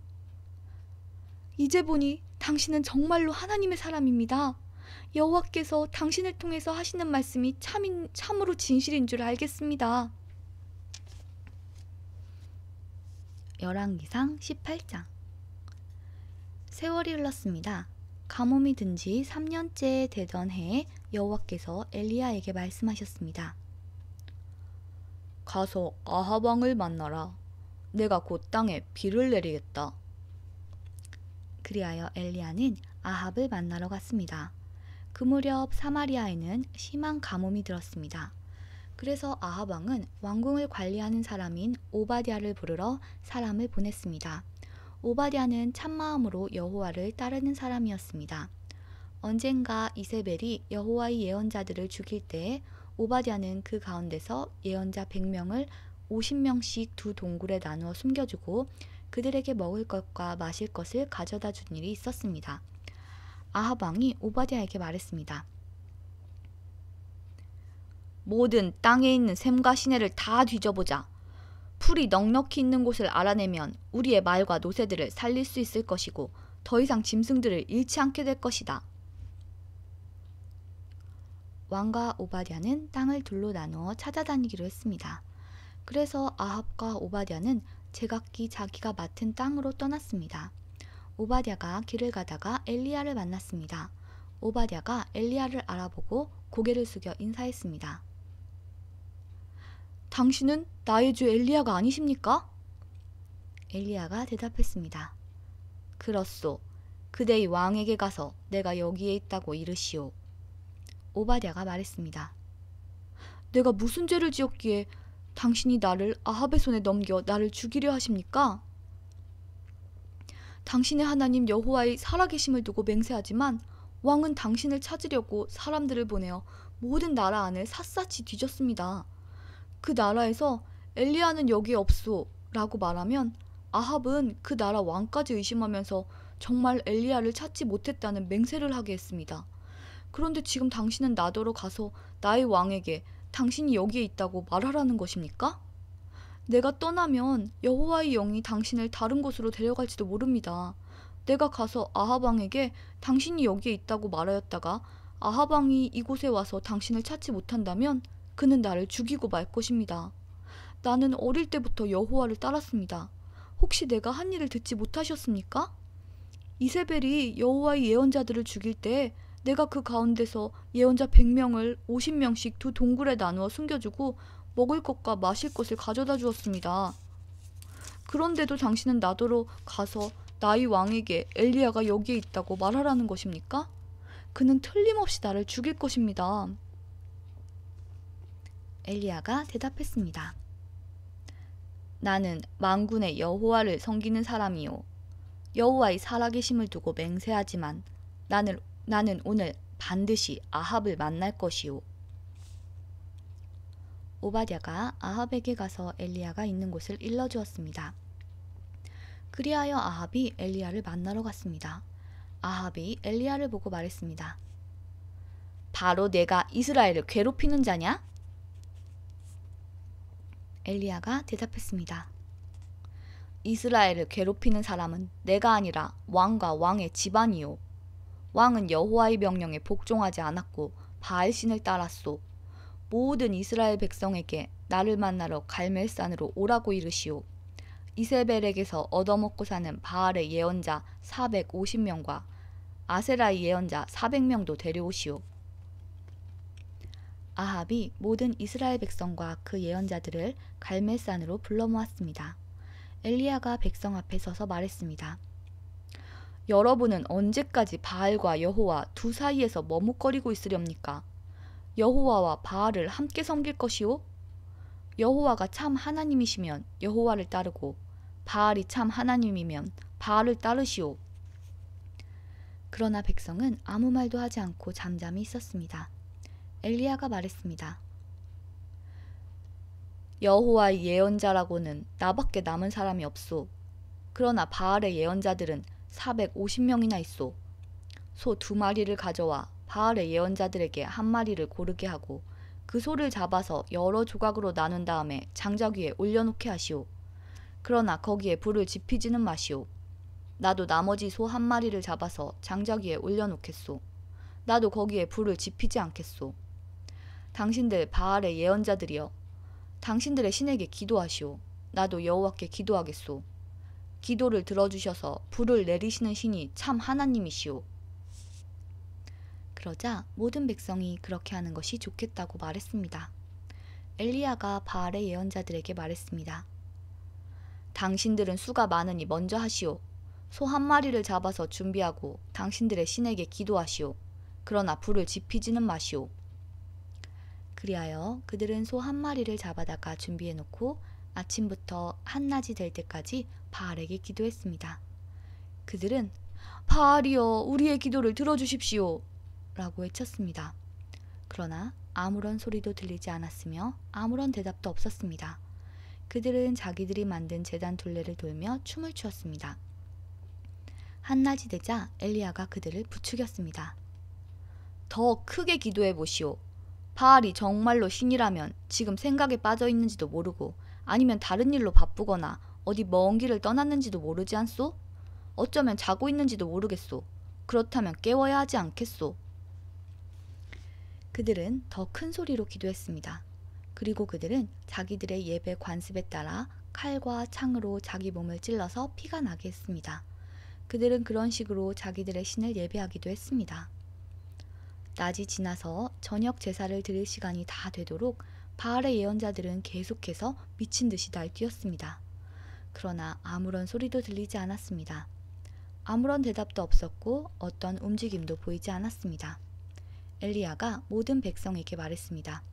이제 보니 당신은 정말로 하나님의 사람입니다. 여호와께서 당신을 통해서 하시는 말씀이 참으로 진실인 줄 알겠습니다. 열왕기상 18장. 세월이 흘렀습니다. 가뭄이 든 지 3년째 되던 해에 여호와께서 엘리야에게 말씀하셨습니다. 가서 아합 왕을 만나라. 내가 곧 땅에 비를 내리겠다. 그리하여 엘리야는 아합을 만나러 갔습니다. 그 무렵 사마리아에는 심한 가뭄이 들었습니다. 그래서 아합 왕은 왕궁을 관리하는 사람인 오바댜를 부르러 사람을 보냈습니다. 오바댜는 참마음으로 여호와를 따르는 사람이었습니다. 언젠가 이세벨이 여호와의 예언자들을 죽일 때에 오바댜는 그 가운데서 예언자 100명을 50명씩 두 동굴에 나누어 숨겨주고 그들에게 먹을 것과 마실 것을 가져다 준 일이 있었습니다. 아합 왕이 오바댜에게 말했습니다. 모든 땅에 있는 샘과 시내를 다 뒤져보자. 풀이 넉넉히 있는 곳을 알아내면 우리의 말과 노새들을 살릴 수 있을 것이고 더 이상 짐승들을 잃지 않게 될 것이다. 왕과 오바댜는 땅을 둘로 나누어 찾아다니기로 했습니다. 그래서 아합과 오바댜는 제각기 자기가 맡은 땅으로 떠났습니다. 오바댜가 길을 가다가 엘리야를 만났습니다. 오바댜가 엘리야를 알아보고 고개를 숙여 인사했습니다. 당신은 나의 주 엘리야가 아니십니까? 엘리야가 대답했습니다. 그렇소. 그대의 왕에게 가서 내가 여기에 있다고 이르시오. 오바댜가 말했습니다. 내가 무슨 죄를 지었기에 당신이 나를 아합의 손에 넘겨 나를 죽이려 하십니까? 당신의 하나님 여호와의 살아계심을 두고 맹세하지만 왕은 당신을 찾으려고 사람들을 보내어 모든 나라 안을 샅샅이 뒤졌습니다. 그 나라에서 엘리야는 여기에 없소 라고 말하면 아합은 그 나라 왕까지 의심하면서 정말 엘리야를 찾지 못했다는 맹세를 하게 했습니다. 그런데 지금 당신은 나더러 가서 나의 왕에게 당신이 여기에 있다고 말하라는 것입니까? 내가 떠나면 여호와의 영이 당신을 다른 곳으로 데려갈지도 모릅니다. 내가 가서 아합 왕에게 당신이 여기에 있다고 말하였다가 아합 왕이 이곳에 와서 당신을 찾지 못한다면 그는 나를 죽이고 말 것입니다. 나는 어릴 때부터 여호와를 따랐습니다. 혹시 내가 한 일을 듣지 못하셨습니까? 이세벨이 여호와의 예언자들을 죽일 때 내가 그 가운데서 예언자 100명을 50명씩 두 동굴에 나누어 숨겨주고 먹을 것과 마실 것을 가져다 주었습니다. 그런데도 당신은 나더러 가서 나의 왕에게 엘리야가 여기에 있다고 말하라는 것입니까? 그는 틀림없이 나를 죽일 것입니다. 엘리야가 대답했습니다. 나는 만군의 여호와를 섬기는 사람이요 여호와의 살아계심을 두고 맹세하지만 나는 오늘 반드시 아합을 만날 것이요. 오바댜가 아합에게 가서 엘리야가 있는 곳을 일러주었습니다. 그리하여 아합이 엘리야를 만나러 갔습니다. 아합이 엘리야를 보고 말했습니다. 바로 내가 이스라엘을 괴롭히는 자냐? 엘리야가 대답했습니다. 이스라엘을 괴롭히는 사람은 내가 아니라 왕과 왕의 집안이요. 왕은 여호와의 명령에 복종하지 않았고 바알신을 따랐소. 모든 이스라엘 백성에게 나를 만나러 갈멜산으로 오라고 이르시오. 이세벨에게서 얻어먹고 사는 바알의 예언자 450명과 아세라의 예언자 400명도 데려오시오. 아합이 모든 이스라엘 백성과 그 예언자들을 갈멜산으로 불러 모았습니다. 엘리야가 백성 앞에 서서 말했습니다. 여러분은 언제까지 바알과 여호와 두 사이에서 머뭇거리고 있으렵니까? 여호와와 바알을 함께 섬길 것이오? 여호와가 참 하나님이시면 여호와를 따르고 바알이 참 하나님이면 바알을 따르시오. 그러나 백성은 아무 말도 하지 않고 잠잠히 있었습니다. 엘리야가 말했습니다. 여호와의 예언자라고는 나밖에 남은 사람이 없소. 그러나 바알의 예언자들은 450명이나 있소. 소 2마리를 가져와 바알의 예언자들에게 1마리를 고르게 하고 그 소를 잡아서 여러 조각으로 나눈 다음에 장작 위에 올려놓게 하시오. 그러나 거기에 불을 지피지는 마시오. 나도 나머지 소 1마리를 잡아서 장작 위에 올려놓겠소. 나도 거기에 불을 지피지 않겠소. 당신들 바알의 예언자들이여, 당신들의 신에게 기도하시오. 나도 여호와께 기도하겠소. 기도를 들어주셔서 불을 내리시는 신이 참 하나님이시오. 그러자 모든 백성이 그렇게 하는 것이 좋겠다고 말했습니다. 엘리야가 바알의 예언자들에게 말했습니다. 당신들은 수가 많으니 먼저 하시오. 소 1마리를 잡아서 준비하고 당신들의 신에게 기도하시오. 그러나 불을 지피지는 마시오. 그리하여 그들은 소 1마리를 잡아다가 준비해놓고 아침부터 한낮이 될 때까지 바알에게 기도했습니다. 그들은 바알이여 우리의 기도를 들어주십시오 라고 외쳤습니다. 그러나 아무런 소리도 들리지 않았으며 아무런 대답도 없었습니다. 그들은 자기들이 만든 제단 둘레를 돌며 춤을 추었습니다. 한낮이 되자 엘리야가 그들을 부추겼습니다. 더 크게 기도해 보시오. 바알이 정말로 신이라면 지금 생각에 빠져 있는지도 모르고 아니면 다른 일로 바쁘거나 어디 먼 길을 떠났는지도 모르지 않소? 어쩌면 자고 있는지도 모르겠소. 그렇다면 깨워야 하지 않겠소? 그들은 더 큰 소리로 기도했습니다. 그리고 그들은 자기들의 예배 관습에 따라 칼과 창으로 자기 몸을 찔러서 피가 나게 했습니다. 그들은 그런 식으로 자기들의 신을 예배하기도 했습니다. 낮이 지나서 저녁 제사를 드릴 시간이 다 되도록 바알의 예언자들은 계속해서 미친 듯이 날뛰었습니다. 그러나 아무런 소리도 들리지 않았습니다. 아무런 대답도 없었고 어떤 움직임도 보이지 않았습니다. 엘리야가 모든 백성에게 말했습니다.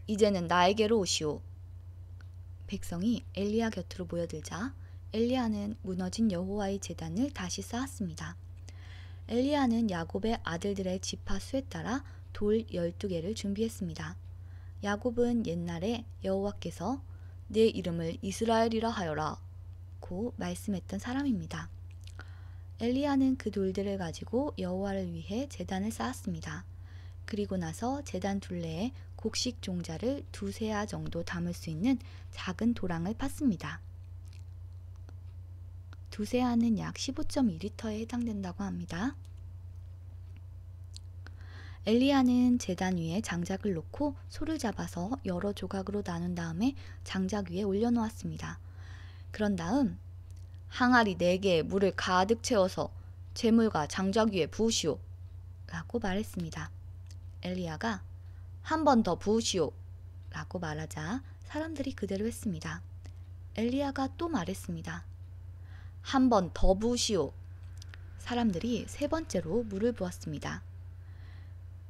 이제는 나에게로 오시오. 백성이 엘리야 곁으로 모여들자 엘리야는 무너진 여호와의 제단을 다시 쌓았습니다. 엘리야는 야곱의 아들들의 지파 수에 따라 돌 12개를 준비했습니다. 야곱은 옛날에 여호와께서 내 이름을 이스라엘이라 하여라 고 말씀했던 사람입니다. 엘리야는 그 돌들을 가지고 여호와를 위해 제단을 쌓았습니다. 그리고 나서 제단 둘레에 곡식 종자를 2세아 정도 담을 수 있는 작은 도랑을 팠습니다. 2세아는 약 15.2리터에 해당된다고 합니다. 엘리야는 제단 위에 장작을 놓고 소를 잡아서 여러 조각으로 나눈 다음에 장작 위에 올려놓았습니다. 그런 다음 항아리 4개에 물을 가득 채워서 제물과 장작 위에 부으시오 라고 말했습니다. 엘리야가 한 번 더 부으시오 라고 말하자 사람들이 그대로 했습니다. 엘리야가 또 말했습니다. 한 번 더 부으시오. 사람들이 3번째로 물을 부었습니다.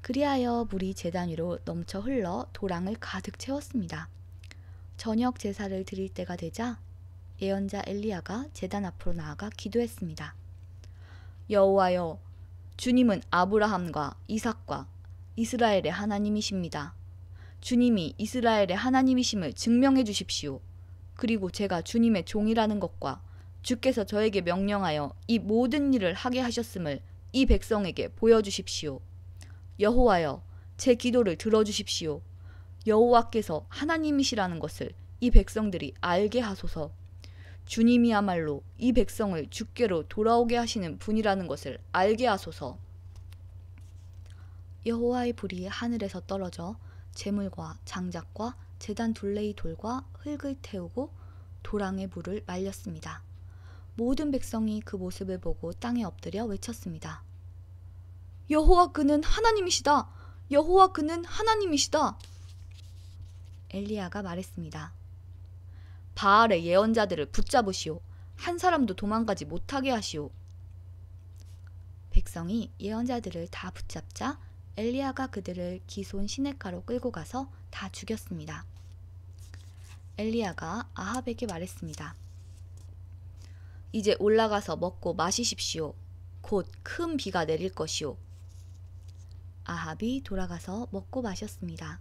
그리하여 물이 제단 위로 넘쳐 흘러 도랑을 가득 채웠습니다. 저녁 제사를 드릴 때가 되자 예언자 엘리야가 제단 앞으로 나아가 기도했습니다. 여호와여, 주님은 아브라함과 이삭과 이스라엘의 하나님이십니다. 주님이 이스라엘의 하나님이심을 증명해 주십시오. 그리고 제가 주님의 종이라는 것과 주께서 저에게 명령하여 이 모든 일을 하게 하셨음을 이 백성에게 보여주십시오. 여호와여, 제 기도를 들어주십시오. 여호와께서 하나님이시라는 것을 이 백성들이 알게 하소서. 주님이야말로 이 백성을 주께로 돌아오게 하시는 분이라는 것을 알게 하소서. 여호와의 불이 하늘에서 떨어져 제물과 장작과 제단 둘레의 돌과 흙을 태우고 도랑의 물을 말렸습니다. 모든 백성이 그 모습을 보고 땅에 엎드려 외쳤습니다. 여호와 그는 하나님이시다. 여호와 그는 하나님이시다. 엘리야가 말했습니다. 바알의 예언자들을 붙잡으시오. 한 사람도 도망가지 못하게 하시오. 백성이 예언자들을 다 붙잡자 엘리야가 그들을 기손 시냇가로 끌고 가서 다 죽였습니다. 엘리야가 아합에게 말했습니다. 이제 올라가서 먹고 마시십시오. 곧 큰 비가 내릴 것이오. 아합이 돌아가서 먹고 마셨습니다.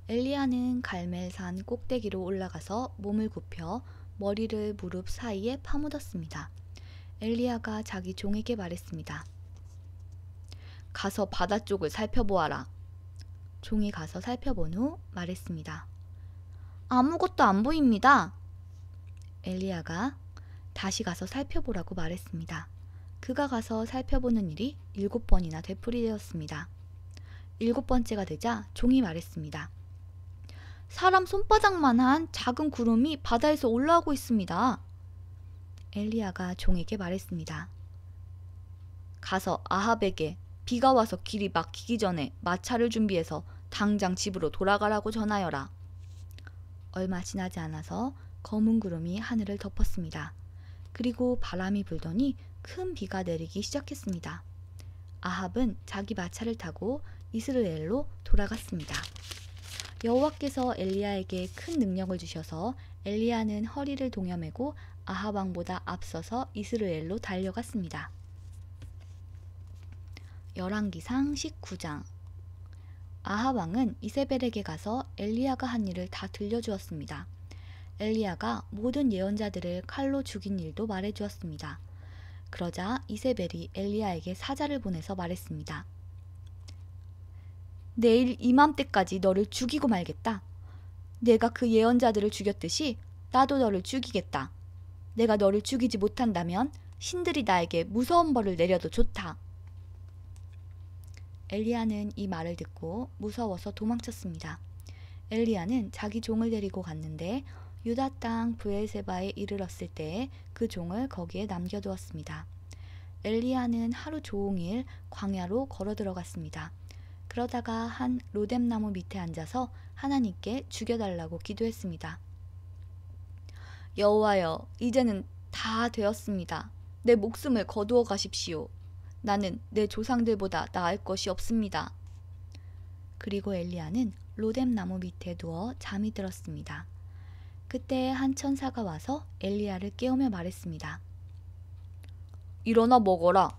엘리야는 갈멜산 꼭대기로 올라가서 몸을 굽혀 머리를 무릎 사이에 파묻었습니다. 엘리야가 자기 종에게 말했습니다. 가서 바다 쪽을 살펴보아라. 종이 가서 살펴본 후 말했습니다. 아무것도 안 보입니다. 엘리야가 다시 가서 살펴보라고 말했습니다. 그가 가서 살펴보는 일이 7번이나 되풀이되었습니다. 7번째가 되자 종이 말했습니다. 사람 손바닥만한 작은 구름이 바다에서 올라오고 있습니다. 엘리야가 종에게 말했습니다. 가서 아합에게 비가 와서 길이 막히기 전에 마차를 준비해서 당장 집으로 돌아가라고 전하여라. 얼마 지나지 않아서 검은 구름이 하늘을 덮었습니다. 그리고 바람이 불더니 큰 비가 내리기 시작했습니다. 아합은 자기 마차를 타고 이스라엘로 돌아갔습니다. 여호와께서 엘리야에게 큰 능력을 주셔서 엘리야는 허리를 동여매고 아합 왕보다 앞서서 이스라엘로 달려갔습니다. 열왕기상 19장. 아합 왕은 이세벨에게 가서 엘리야가 한 일을 다 들려주었습니다. 엘리야가 모든 예언자들을 칼로 죽인 일도 말해주었습니다. 그러자 이세벨이 엘리야에게 사자를 보내서 말했습니다. 내일 이맘때까지 너를 죽이고 말겠다. 내가 그 예언자들을 죽였듯이 나도 너를 죽이겠다. 내가 너를 죽이지 못한다면 신들이 나에게 무서운 벌을 내려도 좋다. 엘리야는 이 말을 듣고 무서워서 도망쳤습니다. 엘리야는 자기 종을 데리고 갔는데 유다 땅 브엘세바에 이르렀을 때에 그 종을 거기에 남겨두었습니다. 엘리야는 하루 종일 광야로 걸어 들어갔습니다. 그러다가 한 로뎀나무 밑에 앉아서 하나님께 죽여달라고 기도했습니다. 여호와여, 이제는 다 되었습니다. 내 목숨을 거두어 가십시오. 나는 내 조상들보다 나을 것이 없습니다. 그리고 엘리야는 로뎀나무 밑에 누워 잠이 들었습니다. 그때 한 천사가 와서 엘리야를 깨우며 말했습니다. 일어나 먹어라.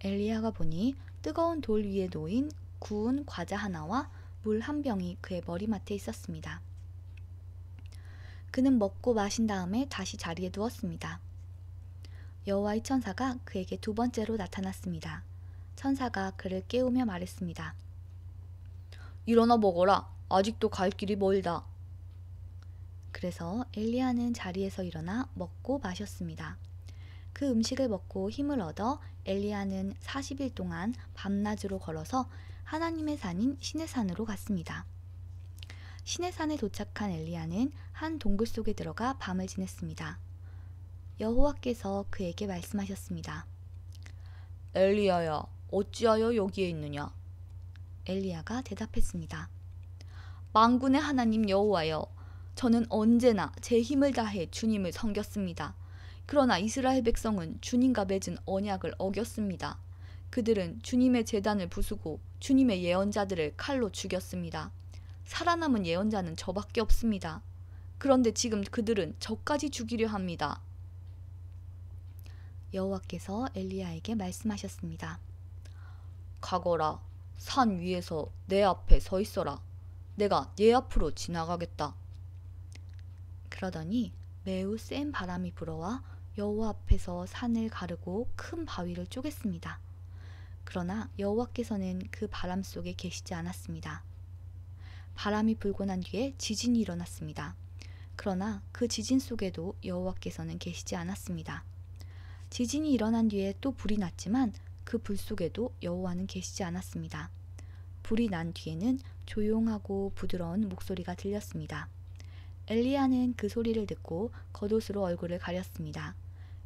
엘리야가 보니 뜨거운 돌 위에 놓인 구운 과자 하나와 물 한 병이 그의 머리맡에 있었습니다. 그는 먹고 마신 다음에 다시 자리에 누웠습니다. 여호와의 천사가 그에게 두 번째로 나타났습니다. 천사가 그를 깨우며 말했습니다. 일어나 먹어라. 아직도 갈 길이 멀다. 그래서 엘리야는 자리에서 일어나 먹고 마셨습니다. 그 음식을 먹고 힘을 얻어 엘리야는 40일 동안 밤낮으로 걸어서 하나님의 산인 시내산으로 갔습니다. 시내산에 도착한 엘리야는 한 동굴 속에 들어가 밤을 지냈습니다. 여호와께서 그에게 말씀하셨습니다. 엘리야야, 어찌하여 여기에 있느냐? 엘리야가 대답했습니다. 만군의 하나님 여호와여, 저는 언제나 제 힘을 다해 주님을 섬겼습니다. 그러나 이스라엘 백성은 주님과 맺은 언약을 어겼습니다. 그들은 주님의 제단을 부수고 주님의 예언자들을 칼로 죽였습니다. 살아남은 예언자는 저밖에 없습니다. 그런데 지금 그들은 저까지 죽이려 합니다. 여호와께서 엘리야에게 말씀하셨습니다. 가거라. 산 위에서 내 앞에 서 있어라. 내가 네 앞으로 지나가겠다. 그러더니 매우 센 바람이 불어와 여호와 앞에서 산을 가르고 큰 바위를 쪼갰습니다. 그러나 여호와께서는 그 바람 속에 계시지 않았습니다. 바람이 불고 난 뒤에 지진이 일어났습니다. 그러나 그 지진 속에도 여호와께서는 계시지 않았습니다. 지진이 일어난 뒤에 또 불이 났지만 그 불 속에도 여호와는 계시지 않았습니다. 불이 난 뒤에는 조용하고 부드러운 목소리가 들렸습니다. 엘리야는 그 소리를 듣고 겉옷으로 얼굴을 가렸습니다.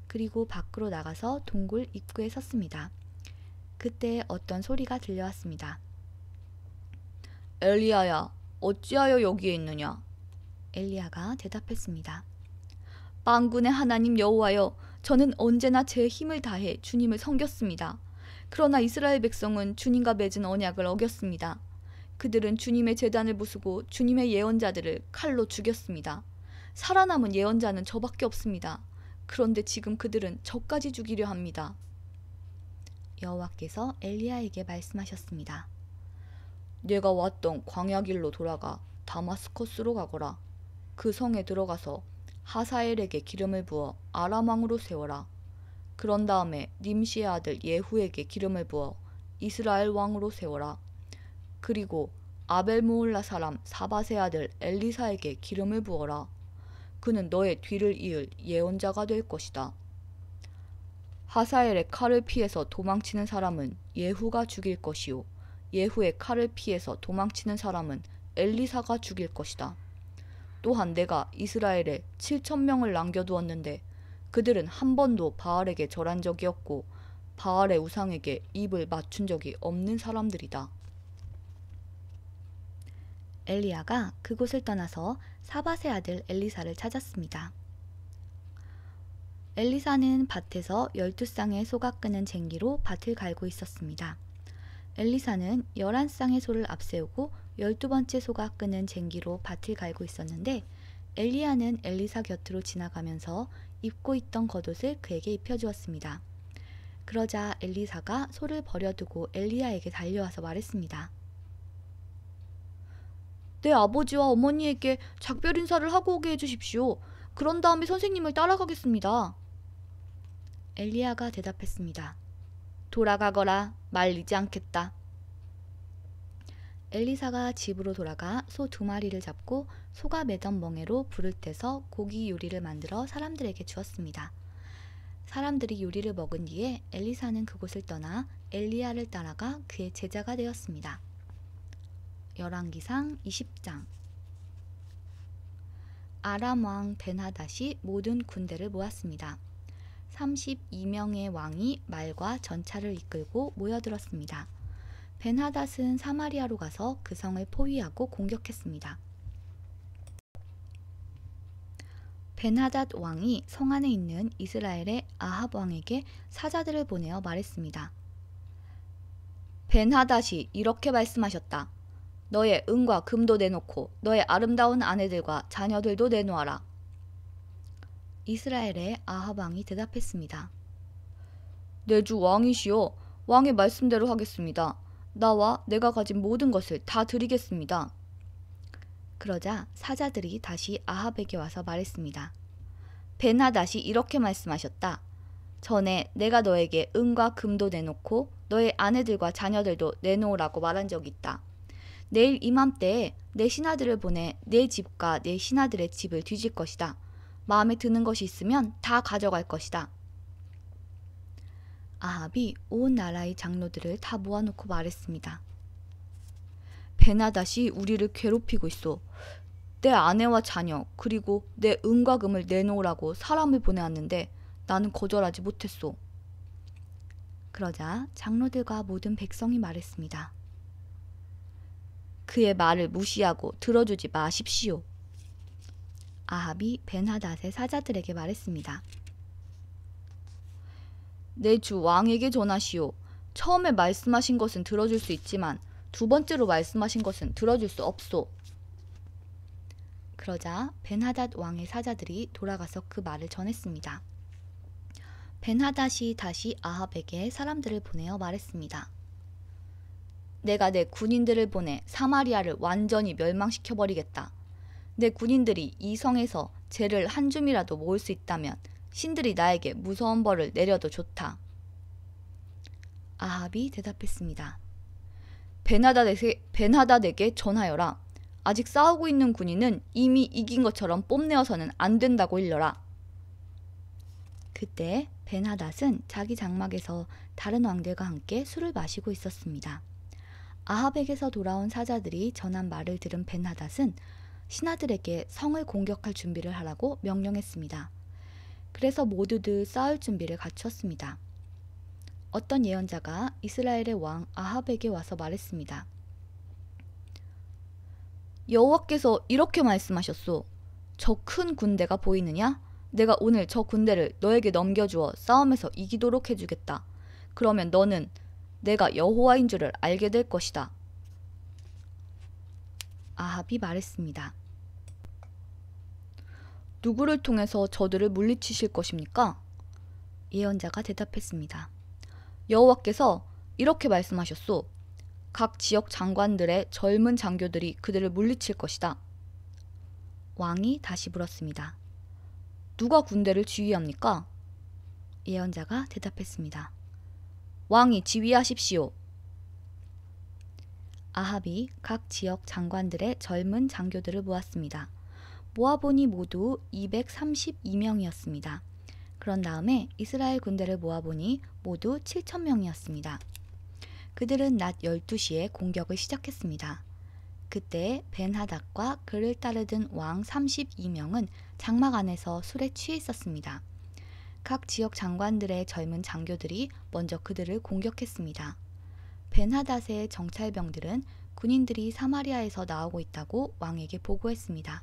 그리고 밖으로 나가서 동굴 입구에 섰습니다. 그때 어떤 소리가 들려왔습니다. 엘리야야, 어찌하여 여기에 있느냐? 엘리야가 대답했습니다. 만군의 하나님 여호와여, 저는 언제나 제 힘을 다해 주님을 섬겼습니다. 그러나 이스라엘 백성은 주님과 맺은 언약을 어겼습니다. 그들은 주님의 제단을 부수고 주님의 예언자들을 칼로 죽였습니다. 살아남은 예언자는 저밖에 없습니다. 그런데 지금 그들은 저까지 죽이려 합니다. 여호와께서 엘리야에게 말씀하셨습니다. 내가 왔던 광야길로 돌아가 다마스커스로 가거라. 그 성에 들어가서 하사엘에게 기름을 부어 아람 왕으로 세워라. 그런 다음에 님시의 아들 예후에게 기름을 부어 이스라엘 왕으로 세워라. 그리고 아벨모올라 사람 사밧의 아들 엘리사에게 기름을 부어라. 그는 너의 뒤를 이을 예언자가 될 것이다. 하사엘의 칼을 피해서 도망치는 사람은 예후가 죽일 것이요, 예후의 칼을 피해서 도망치는 사람은 엘리사가 죽일 것이다. 또한 내가 이스라엘에 7,000명을 남겨두었는데 그들은 한 번도 바알에게 절한 적이 없고 바알의 우상에게 입을 맞춘 적이 없는 사람들이다. 엘리야가 그곳을 떠나서 사밧의 아들 엘리사를 찾았습니다. 엘리사는 밭에서 12쌍의 소가 끄는 쟁기로 밭을 갈고 있었습니다. 엘리사는 11쌍의 소를 앞세우고 12번째 소가 끄는 쟁기로 밭을 갈고 있었는데 엘리야는 엘리사 곁으로 지나가면서 입고 있던 겉옷을 그에게 입혀주었습니다. 그러자 엘리사가 소를 버려두고 엘리야에게 달려와서 말했습니다. 내 아버지와 어머니에게 작별 인사를 하고 오게 해주십시오. 그런 다음에 선생님을 따라가겠습니다. 엘리야가 대답했습니다. 돌아가거라. 말리지 않겠다. 엘리사가 집으로 돌아가 소 2마리를 잡고 소가 매던 멍에로 불을 떼서 고기 요리를 만들어 사람들에게 주었습니다. 사람들이 요리를 먹은 뒤에 엘리사는 그곳을 떠나 엘리야를 따라가 그의 제자가 되었습니다. 열왕기상 20장. 아람 왕 벤하닷이 모든 군대를 모았습니다. 32명의 왕이 말과 전차를 이끌고 모여들었습니다. 벤하닷은 사마리아로 가서 그 성을 포위하고 공격했습니다. 벤하닷 왕이 성 안에 있는 이스라엘의 아합 왕에게 사자들을 보내어 말했습니다. 벤하닷이 이렇게 말씀하셨다. 너의 은과 금도 내놓고 너의 아름다운 아내들과 자녀들도 내놓아라. 이스라엘의 아합 왕이 대답했습니다. 내 주 왕이시여, 왕의 말씀대로 하겠습니다. 나와 내가 가진 모든 것을 다 드리겠습니다. 그러자 사자들이 다시 아합에게 와서 말했습니다. 벤하닷이 이렇게 말씀하셨다. 전에 내가 너에게 은과 금도 내놓고 너의 아내들과 자녀들도 내놓으라고 말한 적이 있다. 내일 이맘때에 내 신하들을 보내 내 집과 내 신하들의 집을 뒤질 것이다. 마음에 드는 것이 있으면 다 가져갈 것이다. 아합이 온 나라의 장로들을 다 모아놓고 말했습니다. 베나닷이 우리를 괴롭히고 있어. 내 아내와 자녀 그리고 내 은과 금을 내놓으라고 사람을 보내왔는데 나는 거절하지 못했소. 그러자 장로들과 모든 백성이 말했습니다. 그의 말을 무시하고 들어주지 마십시오. 아합이 벤하닷의 사자들에게 말했습니다. 내 주 왕에게 전하시오. 처음에 말씀하신 것은 들어줄 수 있지만 두 번째로 말씀하신 것은 들어줄 수 없소. 그러자 벤하닷 왕의 사자들이 돌아가서 그 말을 전했습니다. 벤하닷이 다시 아합에게 사람들을 보내어 말했습니다. 내가 내 군인들을 보내 사마리아를 완전히 멸망시켜버리겠다. 내 군인들이 이 성에서 재를 한 줌이라도 모을 수 있다면 신들이 나에게 무서운 벌을 내려도 좋다. 아합이 대답했습니다. 벤하닷에게 전하여라. 아직 싸우고 있는 군인은 이미 이긴 것처럼 뽐내어서는 안 된다고 일러라. 그때 벤하닷은 자기 장막에서 다른 왕들과 함께 술을 마시고 있었습니다. 아합에게서 돌아온 사자들이 전한 말을 들은 벤하닷은 신하들에게 성을 공격할 준비를 하라고 명령했습니다. 그래서 모두들 싸울 준비를 갖췄습니다. 어떤 예언자가 이스라엘의 왕 아합에게 와서 말했습니다. 여호와께서 이렇게 말씀하셨소. 저 큰 군대가 보이느냐? 내가 오늘 저 군대를 너에게 넘겨주어 싸움에서 이기도록 해주겠다. 그러면 너는 내가 여호와인 줄을 알게 될 것이다. 아합이 말했습니다. 누구를 통해서 저들을 물리치실 것입니까? 예언자가 대답했습니다. 여호와께서 이렇게 말씀하셨소. 각 지역 장관들의 젊은 장교들이 그들을 물리칠 것이다. 왕이 다시 물었습니다. 누가 군대를 지휘합니까? 예언자가 대답했습니다. 왕이 지휘하십시오. 아합이 각 지역 장관들의 젊은 장교들을 모았습니다. 모아보니 모두 232명이었습니다. 그런 다음에 이스라엘 군대를 모아보니 모두 7,000명이었습니다. 그들은 낮 12시에 공격을 시작했습니다. 그때 벤하닷과 그를 따르던 왕 32명은 장막 안에서 술에 취해 있었습니다. 각 지역 장관들의 젊은 장교들이 먼저 그들을 공격했습니다. 벤하닷의 정찰병들은 군인들이 사마리아에서 나오고 있다고 왕에게 보고했습니다.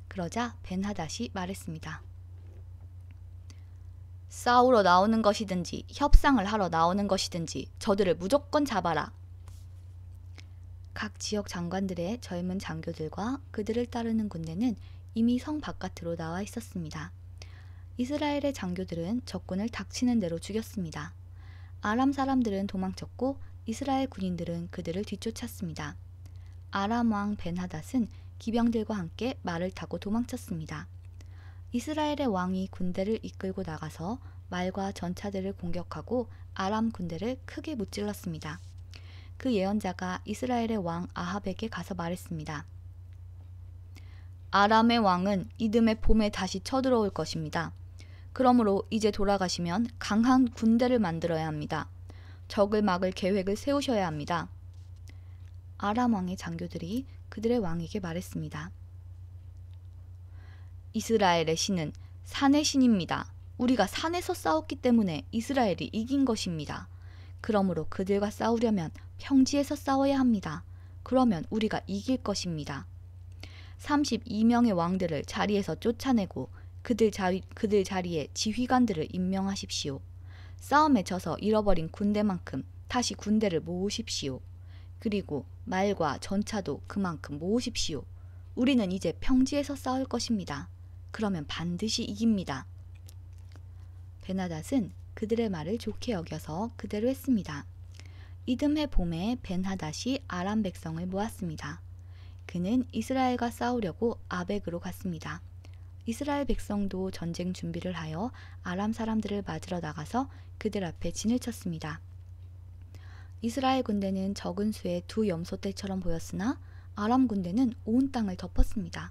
그러자 벤하닷이 말했습니다. 싸우러 나오는 것이든지 협상을 하러 나오는 것이든지 저들을 무조건 잡아라. 각 지역 장관들의 젊은 장교들과 그들을 따르는 군대는 이미 성 바깥으로 나와 있었습니다. 이스라엘의 장교들은 적군을 닥치는 대로 죽였습니다. 아람 사람들은 도망쳤고 이스라엘 군인들은 그들을 뒤쫓았습니다. 아람 왕 벤하닷은 기병들과 함께 말을 타고 도망쳤습니다. 이스라엘의 왕이 군대를 이끌고 나가서 말과 전차들을 공격하고 아람 군대를 크게 무찔렀습니다. 그 예언자가 이스라엘의 왕 아합에게 가서 말했습니다. 아람의 왕은 이듬해 봄에 다시 쳐들어올 것입니다. 그러므로 이제 돌아가시면 강한 군대를 만들어야 합니다. 적을 막을 계획을 세우셔야 합니다. 아람 왕의 장교들이 그들의 왕에게 말했습니다. 이스라엘의 신은 산의 신입니다. 우리가 산에서 싸웠기 때문에 이스라엘이 이긴 것입니다. 그러므로 그들과 싸우려면 평지에서 싸워야 합니다. 그러면 우리가 이길 것입니다. 32명의 왕들을 자리에서 쫓아내고 그들 자리에 지휘관들을 임명하십시오. 싸움에 져서 잃어버린 군대만큼 다시 군대를 모으십시오. 그리고 말과 전차도 그만큼 모으십시오. 우리는 이제 평지에서 싸울 것입니다. 그러면 반드시 이깁니다. 벤하닷은 그들의 말을 좋게 여겨서 그대로 했습니다. 이듬해 봄에 벤하닷이 아람 백성을 모았습니다. 그는 이스라엘과 싸우려고 아벡으로 갔습니다. 이스라엘 백성도 전쟁 준비를 하여 아람 사람들을 맞으러 나가서 그들 앞에 진을 쳤습니다. 이스라엘 군대는 적은 수의 두 염소떼처럼 보였으나 아람 군대는 온 땅을 덮었습니다.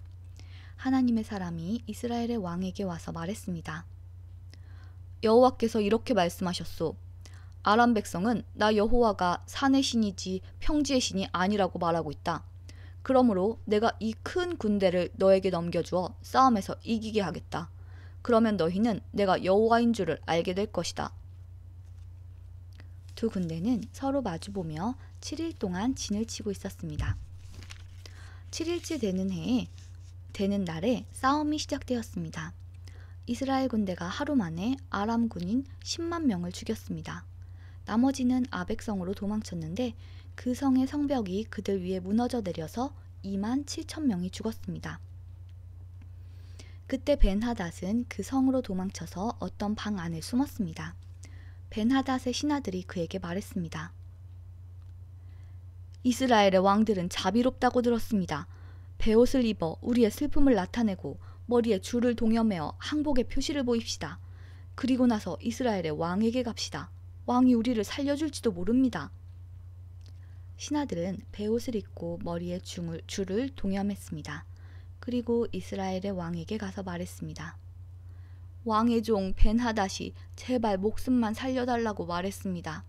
하나님의 사람이 이스라엘의 왕에게 와서 말했습니다. 여호와께서 이렇게 말씀하셨소. 아람 백성은 나 여호와가 산의 신이지 평지의 신이 아니라고 말하고 있다. 그러므로 내가 이 큰 군대를 너에게 넘겨주어 싸움에서 이기게 하겠다. 그러면 너희는 내가 여호와인 줄을 알게 될 것이다. 두 군대는 서로 마주보며 7일 동안 진을 치고 있었습니다. 7일째 되는 날에 싸움이 시작되었습니다. 이스라엘 군대가 하루 만에 아람 군인 10만 명을 죽였습니다. 나머지는 아벡성으로 도망쳤는데 그 성의 성벽이 그들 위에 무너져 내려서 2만 7천 명이 죽었습니다. 그때 벤하닷은 그 성으로 도망쳐서 어떤 방 안에 숨었습니다. 벤하닷의 신하들이 그에게 말했습니다. 이스라엘의 왕들은 자비롭다고 들었습니다. 베옷을 입어 우리의 슬픔을 나타내고 머리에 줄을 동여매어 항복의 표시를 보입시다. 그리고 나서 이스라엘의 왕에게 갑시다. 왕이 우리를 살려줄지도 모릅니다. 신하들은 베옷을 입고 머리에 줄을 동여맸습니다. 그리고 이스라엘의 왕에게 가서 말했습니다. 왕의 종 벤하닷이 제발 목숨만 살려달라고 말했습니다.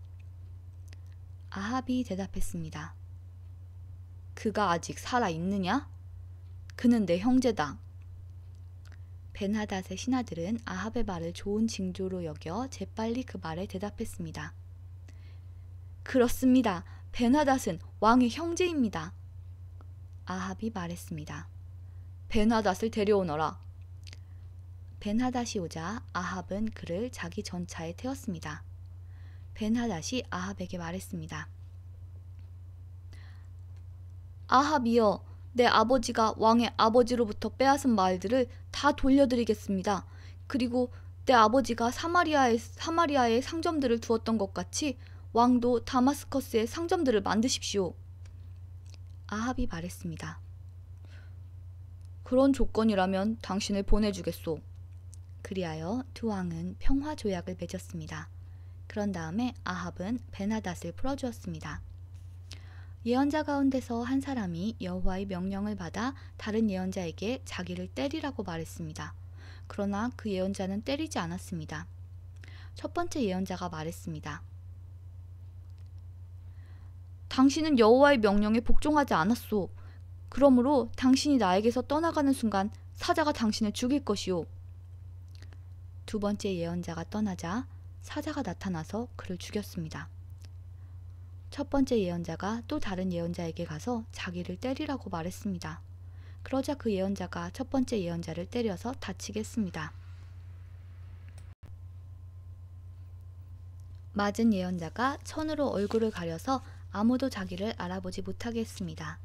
아합이 대답했습니다. 그가 아직 살아있느냐? 그는 내 형제다. 벤하닷의 신하들은 아합의 말을 좋은 징조로 여겨 재빨리 그 말에 대답했습니다. 그렇습니다. 벤하닷은 왕의 형제입니다. 아합이 말했습니다. 벤하닷을 데려오너라. 벤하닷이 오자 아합은 그를 자기 전차에 태웠습니다. 벤하닷이 아합에게 말했습니다. 아합이여, 내 아버지가 왕의 아버지로부터 빼앗은 말들을 다 돌려드리겠습니다. 그리고 내 아버지가 사마리아에 상점들을 두었던 것 같이 왕도 다마스커스에 상점들을 만드십시오. 아합이 말했습니다. 그런 조건이라면 당신을 보내주겠소. 그리하여 두 왕은 평화 조약을 맺었습니다. 그런 다음에 아합은 벤하닷을 풀어주었습니다. 예언자 가운데서 한 사람이 여호와의 명령을 받아 다른 예언자에게 자기를 때리라고 말했습니다. 그러나 그 예언자는 때리지 않았습니다. 첫 번째 예언자가 말했습니다. 당신은 여호와의 명령에 복종하지 않았소. 그러므로 당신이 나에게서 떠나가는 순간 사자가 당신을 죽일 것이오. 두 번째 예언자가 떠나자 사자가 나타나서 그를 죽였습니다. 첫 번째 예언자가 또 다른 예언자에게 가서 자기를 때리라고 말했습니다. 그러자 그 예언자가 첫 번째 예언자를 때려서 다치게 했습니다. 맞은 예언자가 천으로 얼굴을 가려서 아무도 자기를 알아보지 못하게 했습니다.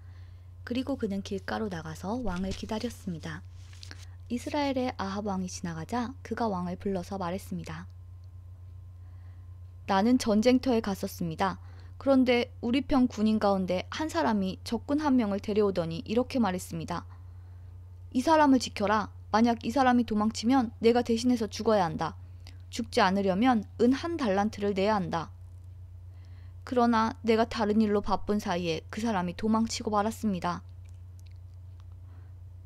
그리고 그는 길가로 나가서 왕을 기다렸습니다. 이스라엘의 아합 왕이 지나가자 그가 왕을 불러서 말했습니다. 나는 전쟁터에 갔었습니다. 그런데 우리 편 군인 가운데 한 사람이 적군 한 명을 데려오더니 이렇게 말했습니다. 이 사람을 지켜라. 만약 이 사람이 도망치면 내가 대신해서 죽어야 한다. 죽지 않으려면 은 1달란트를 내야 한다. 그러나 내가 다른 일로 바쁜 사이에 그 사람이 도망치고 말았습니다.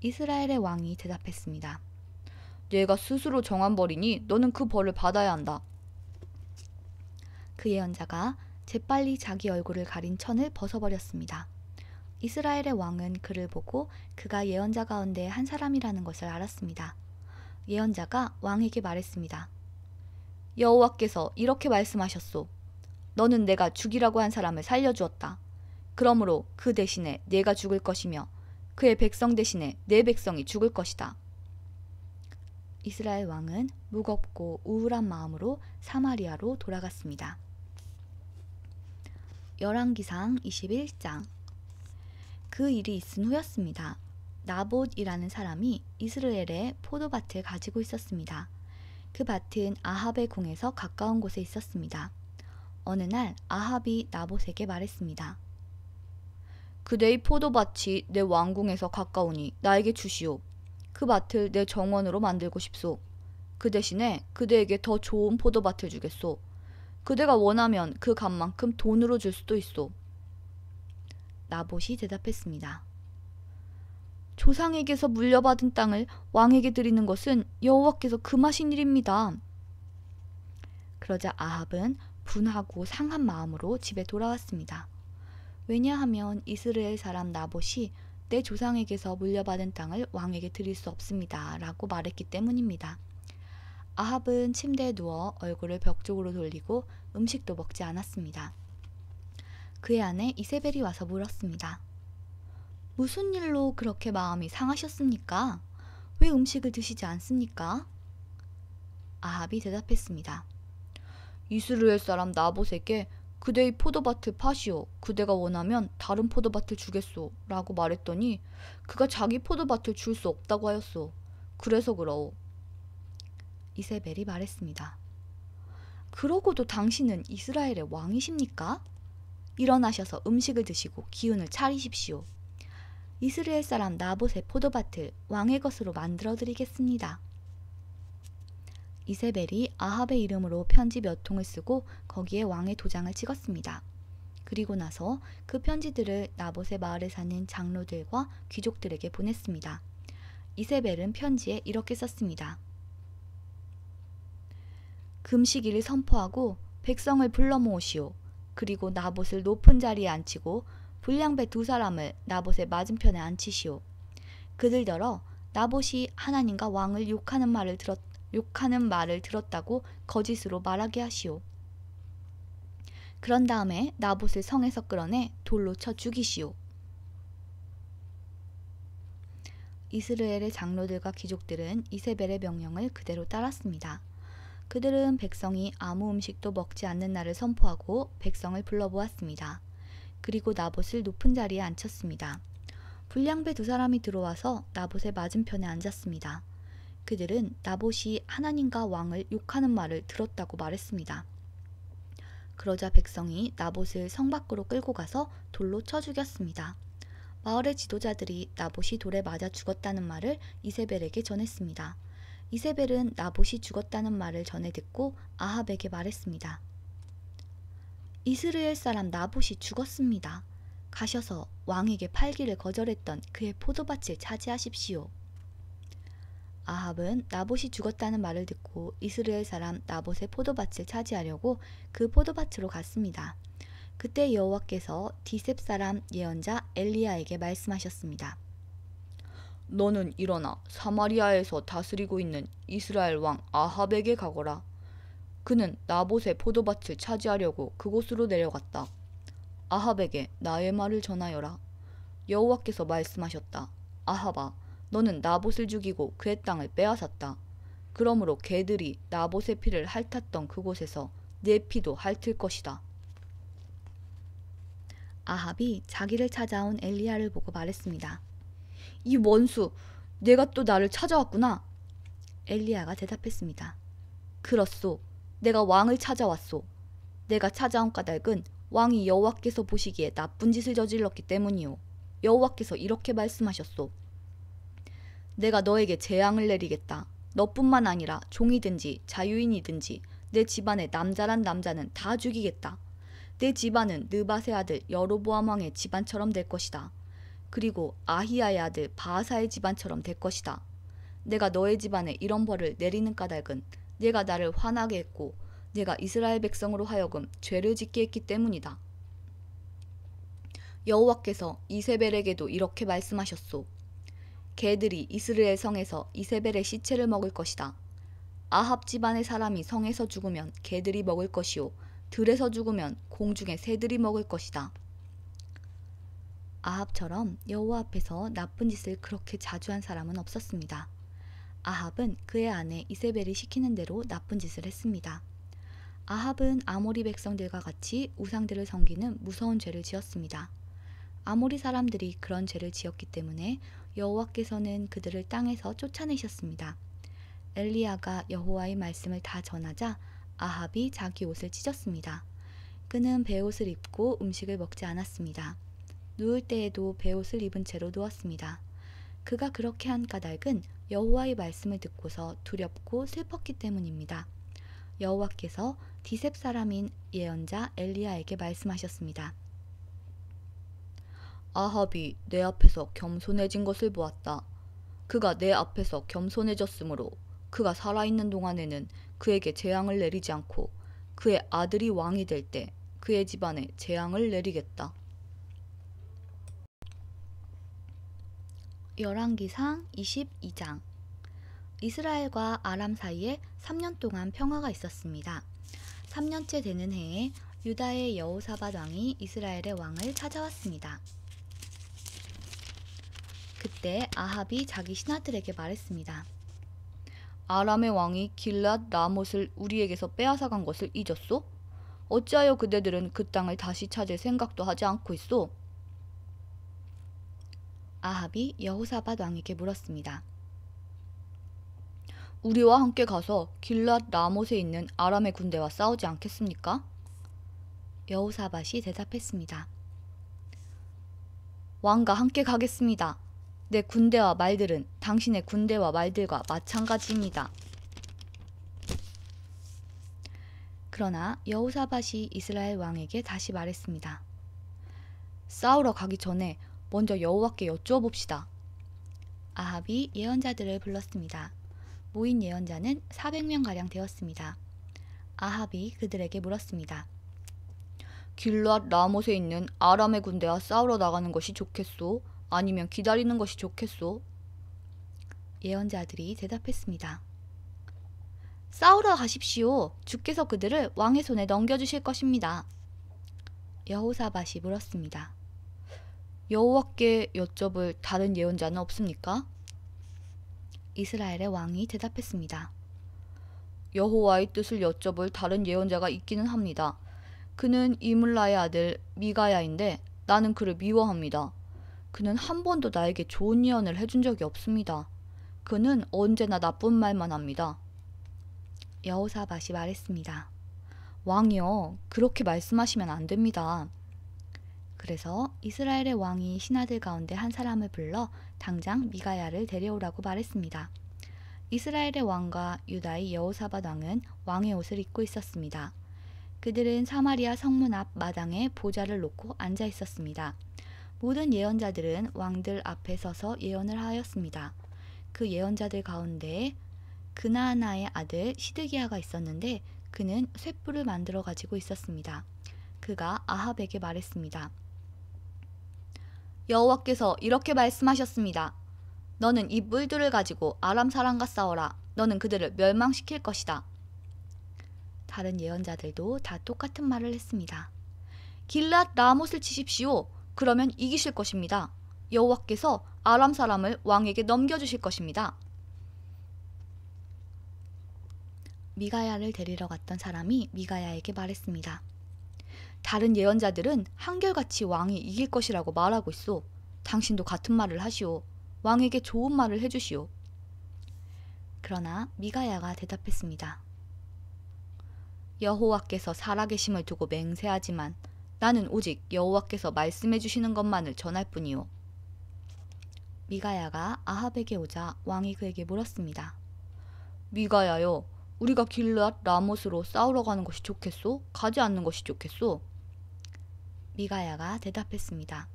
이스라엘의 왕이 대답했습니다. 내가 스스로 정한 벌이니 너는 그 벌을 받아야 한다. 그 예언자가 재빨리 자기 얼굴을 가린 천을 벗어버렸습니다. 이스라엘의 왕은 그를 보고 그가 예언자 가운데 한 사람이라는 것을 알았습니다. 예언자가 왕에게 말했습니다. 여호와께서 이렇게 말씀하셨소. 너는 내가 죽이라고 한 사람을 살려주었다. 그러므로 그 대신에 내가 죽을 것이며 그의 백성 대신에 내 백성이 죽을 것이다. 이스라엘 왕은 무겁고 우울한 마음으로 사마리아로 돌아갔습니다. 열왕기상 21장. 그 일이 있은 후였습니다. 나봇이라는 사람이 이스라엘에 포도밭을 가지고 있었습니다. 그 밭은 아합의 궁에서 가까운 곳에 있었습니다. 어느 날 아합이 나봇에게 말했습니다. 그대의 포도밭이 내 왕궁에서 가까우니 나에게 주시오. 그 밭을 내 정원으로 만들고 싶소. 그 대신에 그대에게 더 좋은 포도밭을 주겠소. 그대가 원하면 그 값만큼 돈으로 줄 수도 있소. 나봇이 대답했습니다. 조상에게서 물려받은 땅을 왕에게 드리는 것은 여호와께서 금하신 일입니다. 그러자 아합은 분하고 상한 마음으로 집에 돌아왔습니다. 왜냐하면 이스라엘 사람 나봇이 내 조상에게서 물려받은 땅을 왕에게 드릴 수 없습니다. 라고 말했기 때문입니다. 아합은 침대에 누워 얼굴을 벽 쪽으로 돌리고 음식도 먹지 않았습니다. 그의 아내 이세벨이 와서 물었습니다. 무슨 일로 그렇게 마음이 상하셨습니까? 왜 음식을 드시지 않습니까? 아합이 대답했습니다. 이스라엘 사람 나봇에게 그대의 포도밭을 파시오. 그대가 원하면 다른 포도밭을 주겠소. 라고 말했더니 그가 자기 포도밭을 줄 수 없다고 하였소. 그래서 그러오. 이세벨이 말했습니다. 그러고도 당신은 이스라엘의 왕이십니까? 일어나셔서 음식을 드시고 기운을 차리십시오. 이스라엘 사람 나봇의 포도밭을 왕의 것으로 만들어 드리겠습니다. 이세벨이 아합의 이름으로 편지 몇 통을 쓰고 거기에 왕의 도장을 찍었습니다. 그리고 나서 그 편지들을 나봇의 마을에 사는 장로들과 귀족들에게 보냈습니다. 이세벨은 편지에 이렇게 썼습니다. 금식일을 선포하고 백성을 불러 모으시오. 그리고 나봇을 높은 자리에 앉히고 불량배 2사람을 나봇의 맞은편에 앉히시오. 그들더러 나봇이 하나님과 왕을 욕하는 말을 들었다고 거짓으로 말하게 하시오. 그런 다음에 나봇을 성에서 끌어내 돌로 쳐 죽이시오. 이스라엘의 장로들과 귀족들은 이세벨의 명령을 그대로 따랐습니다. 그들은 백성이 아무 음식도 먹지 않는 날을 선포하고 백성을 불러보았습니다. 그리고 나봇을 높은 자리에 앉혔습니다. 불량배 2사람이 들어와서 나봇의 맞은편에 앉았습니다. 그들은 나봇이 하나님과 왕을 욕하는 말을 들었다고 말했습니다. 그러자 백성이 나봇을 성 밖으로 끌고 가서 돌로 쳐 죽였습니다. 마을의 지도자들이 나봇이 돌에 맞아 죽었다는 말을 이세벨에게 전했습니다. 이세벨은 나봇이 죽었다는 말을 전해 듣고 아합에게 말했습니다. 이스라엘 사람 나봇이 죽었습니다. 가셔서 왕에게 팔기를 거절했던 그의 포도밭을 차지하십시오. 아합은 나봇이 죽었다는 말을 듣고 이스라엘 사람 나봇의 포도밭을 차지하려고 그 포도밭으로 갔습니다. 그때 여호와께서 디셉 사람 예언자 엘리야에게 말씀하셨습니다. 너는 일어나 사마리아에서 다스리고 있는 이스라엘 왕 아합에게 가거라. 그는 나봇의 포도밭을 차지하려고 그곳으로 내려갔다. 아합에게 나의 말을 전하여라. 여호와께서 말씀하셨다. 아합아, 너는 나봇을 죽이고 그의 땅을 빼앗았다. 그러므로 개들이 나봇의 피를 핥았던 그곳에서 내 피도 핥을 것이다. 아합이 자기를 찾아온 엘리야를 보고 말했습니다. 이 원수, 내가 또 나를 찾아왔구나. 엘리야가 대답했습니다. 그렇소. 내가 왕을 찾아왔소. 내가 찾아온 까닭은 왕이 여호와께서 보시기에 나쁜 짓을 저질렀기 때문이오. 여호와께서 이렇게 말씀하셨소. 내가 너에게 재앙을 내리겠다. 너뿐만 아니라 종이든지 자유인이든지 내 집안의 남자란 남자는 다 죽이겠다. 내 집안은 느밧의 아들 여로보암 왕의 집안처럼 될 것이다. 그리고 아히야의 아들 바하사의 집안처럼 될 것이다. 내가 너의 집안에 이런 벌을 내리는 까닭은 내가 나를 화나게 했고 내가 이스라엘 백성으로 하여금 죄를 짓게 했기 때문이다. 여호와께서 이세벨에게도 이렇게 말씀하셨소. 개들이 이스라엘 성에서 이세벨의 시체를 먹을 것이다. 아합 집안의 사람이 성에서 죽으면 개들이 먹을 것이요 들에서 죽으면 공중의 새들이 먹을 것이다. 아합처럼 여호와 앞에서 나쁜 짓을 그렇게 자주 한 사람은 없었습니다. 아합은 그의 아내 이세벨이 시키는 대로 나쁜 짓을 했습니다. 아합은 아모리 백성들과 같이 우상들을 섬기는 무서운 죄를 지었습니다. 아모리 사람들이 그런 죄를 지었기 때문에 여호와께서는 그들을 땅에서 쫓아내셨습니다. 엘리야가 여호와의 말씀을 다 전하자 아합이 자기 옷을 찢었습니다. 그는 베옷을 입고 음식을 먹지 않았습니다. 누울 때에도 베옷을 입은 채로 누웠습니다. 그가 그렇게 한 까닭은 여호와의 말씀을 듣고서 두렵고 슬펐기 때문입니다. 여호와께서 디셉 사람인 예언자 엘리야에게 말씀하셨습니다. 아합이 내 앞에서 겸손해진 것을 보았다. 그가 내 앞에서 겸손해졌으므로 그가 살아있는 동안에는 그에게 재앙을 내리지 않고 그의 아들이 왕이 될 때 그의 집안에 재앙을 내리겠다. 열왕기상 22장. 이스라엘과 아람 사이에 3년 동안 평화가 있었습니다. 3년째 되는 해에 유다의 여호사밧 왕이 이스라엘의 왕을 찾아왔습니다. 그때 아합이 자기 신하들에게 말했습니다. 아람의 왕이 길랏 라못을 우리에게서 빼앗아간 것을 잊었소? 어찌하여 그대들은 그 땅을 다시 찾을 생각도 하지 않고 있소? 아합이 여호사밧 왕에게 물었습니다. 우리와 함께 가서 길랏 라못에 있는 아람의 군대와 싸우지 않겠습니까? 여호사밧이 대답했습니다. 왕과 함께 가겠습니다. 내 군대와 말들은 당신의 군대와 말들과 마찬가지입니다. 그러나 여호사밧이 이스라엘 왕에게 다시 말했습니다. 싸우러 가기 전에 먼저 여호와께 여쭈어봅시다. 아합이 예언자들을 불렀습니다. 모인 예언자는 400명가량 되었습니다. 아합이 그들에게 물었습니다. 길랏 라못에 있는 아람의 군대와 싸우러 나가는 것이 좋겠소? 아니면 기다리는 것이 좋겠소? 예언자들이 대답했습니다. 싸우러 가십시오. 주께서 그들을 왕의 손에 넘겨주실 것입니다. 여호사밧이 물었습니다. 여호와께 여쭤볼 다른 예언자는 없습니까? 이스라엘의 왕이 대답했습니다. 여호와의 뜻을 여쭤볼 다른 예언자가 있기는 합니다. 그는 이물라의 아들 미가야인데 나는 그를 미워합니다. 그는 한 번도 나에게 좋은 예언을 해준 적이 없습니다. 그는 언제나 나쁜 말만 합니다. 여호사밧이 말했습니다. 왕이여, 그렇게 말씀하시면 안 됩니다. 그래서 이스라엘의 왕이 신하들 가운데 한 사람을 불러 당장 미가야를 데려오라고 말했습니다. 이스라엘의 왕과 유다의 여호사밧 왕은 왕의 옷을 입고 있었습니다. 그들은 사마리아 성문 앞 마당에 보좌를 놓고 앉아 있었습니다. 모든 예언자들은 왕들 앞에 서서 예언을 하였습니다. 그 예언자들 가운데 그나아나의 아들 시드기야가 있었는데 그는 쇳불을 만들어 가지고 있었습니다. 그가 아합에게 말했습니다. 여호와께서 이렇게 말씀하셨습니다. 너는 이 뿔들을 가지고 아람 사람과 싸워라. 너는 그들을 멸망시킬 것이다. 다른 예언자들도 다 똑같은 말을 했습니다. 길랏 라못을 치십시오. 그러면 이기실 것입니다. 여호와께서 아람 사람을 왕에게 넘겨주실 것입니다. 미가야를 데리러 갔던 사람이 미가야에게 말했습니다. 다른 예언자들은 한결같이 왕이 이길 것이라고 말하고 있소. 당신도 같은 말을 하시오. 왕에게 좋은 말을 해주시오. 그러나 미가야가 대답했습니다. 여호와께서 살아계심을 두고 맹세하지만 나는 오직 여호와께서 말씀해 주시는 것만을 전할 뿐이오. 미가야가 아합에게 오자 왕이 그에게 물었습니다. 미가야여, 우리가 길랏 라못으로 싸우러 가는 것이 좋겠소? 가지 않는 것이 좋겠소? 미가야가 대답했습니다.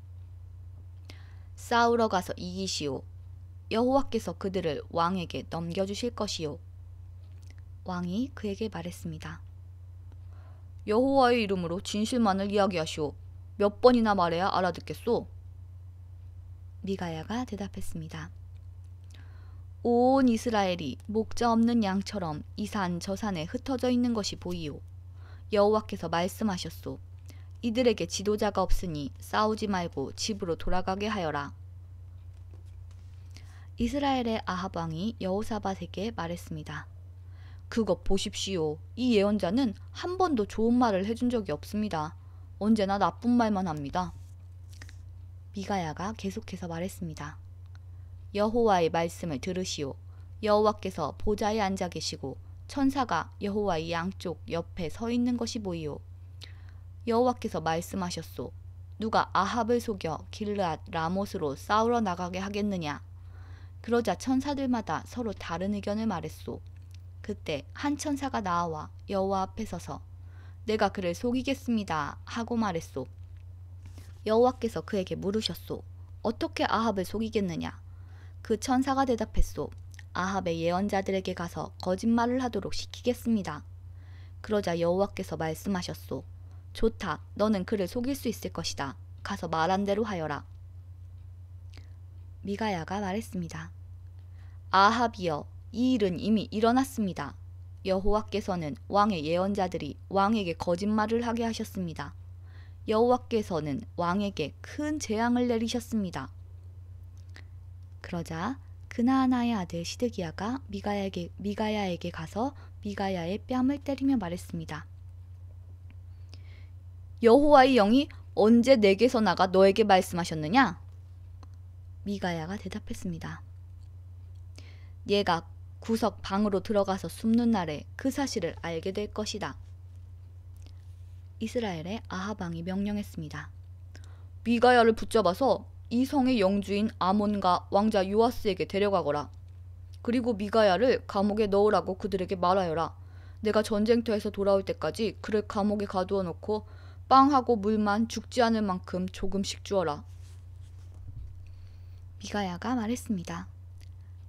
싸우러 가서 이기시오. 여호와께서 그들을 왕에게 넘겨주실 것이오. 왕이 그에게 말했습니다. 여호와의 이름으로 진실만을 이야기하시오. 몇 번이나 말해야 알아듣겠소? 미가야가 대답했습니다. 온 이스라엘이 목자 없는 양처럼 이 산 저 산에 흩어져 있는 것이 보이오. 여호와께서 말씀하셨소. 이들에게 지도자가 없으니 싸우지 말고 집으로 돌아가게 하여라. 이스라엘의 아합 왕이 여호사밧에게 말했습니다. 그것 보십시오. 이 예언자는 한 번도 좋은 말을 해준 적이 없습니다. 언제나 나쁜 말만 합니다. 미가야가 계속해서 말했습니다. 여호와의 말씀을 들으시오. 여호와께서 보좌에 앉아 계시고 천사가 여호와의 양쪽 옆에 서 있는 것이 보이오. 여호와께서 말씀하셨소. 누가 아합을 속여 길랏 라못으로 싸우러 나가게 하겠느냐? 그러자 천사들마다 서로 다른 의견을 말했소. 그때 한 천사가 나와 여호와 앞에 서서 내가 그를 속이겠습니다 하고 말했소. 여호와께서 그에게 물으셨소. 어떻게 아합을 속이겠느냐? 그 천사가 대답했소. 아합의 예언자들에게 가서 거짓말을 하도록 시키겠습니다. 그러자 여호와께서 말씀하셨소. 좋다. 너는 그를 속일 수 있을 것이다. 가서 말한 대로 하여라. 미가야가 말했습니다. 아합이여, 이 일은 이미 일어났습니다. 여호와께서는 왕의 예언자들이 왕에게 거짓말을 하게 하셨습니다. 여호와께서는 왕에게 큰 재앙을 내리셨습니다. 그러자 그나아나의 아들 시드기야가 미가야에게 가서 미가야의 뺨을 때리며 말했습니다. 여호와의 영이 언제 내게서 나가 너에게 말씀하셨느냐? 미가야가 대답했습니다. 얘가 구석 방으로 들어가서 숨는 날에 그 사실을 알게 될 것이다. 이스라엘의 아합 왕이 명령했습니다. 미가야를 붙잡아서 이 성의 영주인 아몬과 왕자 요아스에게 데려가거라. 그리고 미가야를 감옥에 넣으라고 그들에게 말하여라. 내가 전쟁터에서 돌아올 때까지 그를 감옥에 가두어 놓고 빵하고 물만 죽지 않을 만큼 조금씩 주어라. 미가야가 말했습니다.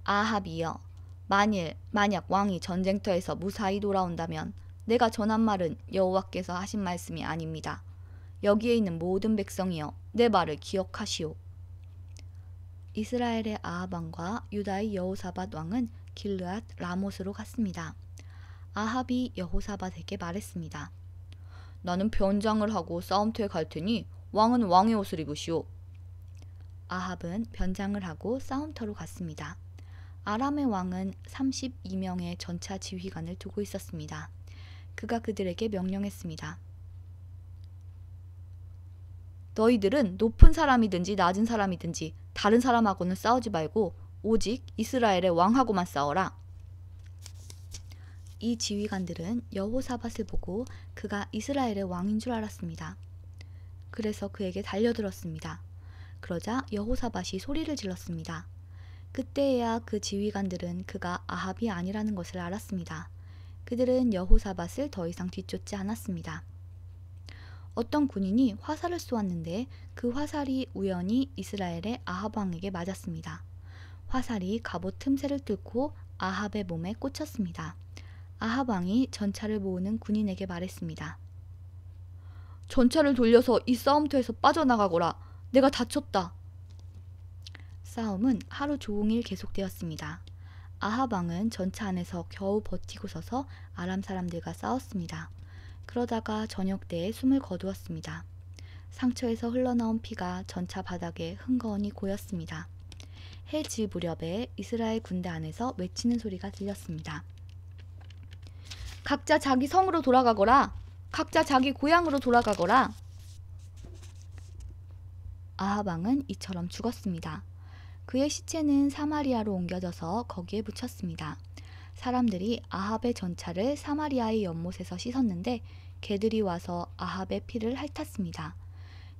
아합이여, 만약 왕이 전쟁터에서 무사히 돌아온다면 내가 전한 말은 여호와께서 하신 말씀이 아닙니다. 여기에 있는 모든 백성이여, 내 말을 기억하시오. 이스라엘의 아합 왕과 유다의 여호사밧 왕은 길르앗 라못으로 갔습니다. 아합이 여호사밧에게 말했습니다. 나는 변장을 하고 싸움터에 갈 테니 왕은 왕의 옷을 입으시오. 아합은 변장을 하고 싸움터로 갔습니다. 아람의 왕은 32명의 전차 지휘관을 두고 있었습니다. 그가 그들에게 명령했습니다. 너희들은 높은 사람이든지 낮은 사람이든지 다른 사람하고는 싸우지 말고 오직 이스라엘의 왕하고만 싸워라. 이 지휘관들은 여호사밧을 보고 그가 이스라엘의 왕인 줄 알았습니다. 그래서 그에게 달려들었습니다. 그러자 여호사밧이 소리를 질렀습니다. 그때야 그 지휘관들은 그가 아합이 아니라는 것을 알았습니다. 그들은 여호사밧을 더 이상 뒤쫓지 않았습니다. 어떤 군인이 화살을 쏘았는데 그 화살이 우연히 이스라엘의 아합 왕에게 맞았습니다. 화살이 갑옷 틈새를 뚫고 아합의 몸에 꽂혔습니다. 아합 왕이 전차를 모으는 군인에게 말했습니다. 전차를 돌려서 이 싸움터에서 빠져나가거라. 내가 다쳤다. 싸움은 하루 종일 계속되었습니다. 아합 왕은 전차 안에서 겨우 버티고 서서 아람 사람들과 싸웠습니다. 그러다가 저녁 때에 숨을 거두었습니다. 상처에서 흘러나온 피가 전차 바닥에 흥건히 고였습니다. 해 질 무렵에 이스라엘 군대 안에서 외치는 소리가 들렸습니다. 각자 자기 성으로 돌아가거라. 각자 자기 고향으로 돌아가거라. 아합 왕은 이처럼 죽었습니다. 그의 시체는 사마리아로 옮겨져서 거기에 묻혔습니다. 사람들이 아합의 전차를 사마리아의 연못에서 씻었는데 개들이 와서 아합의 피를 핥았습니다.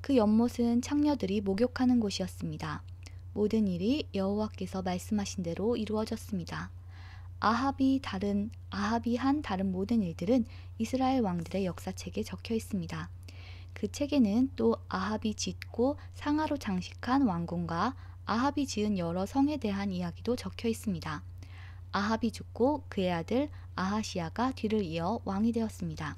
그 연못은 창녀들이 목욕하는 곳이었습니다. 모든 일이 여호와께서 말씀하신 대로 이루어졌습니다. 아합이 한 다른 모든 일들은 이스라엘 왕들의 역사책에 적혀 있습니다. 그 책에는 또 아합이 짓고 상하로 장식한 왕궁과 아합이 지은 여러 성에 대한 이야기도 적혀 있습니다. 아합이 죽고 그의 아들 아하시야가 뒤를 이어 왕이 되었습니다.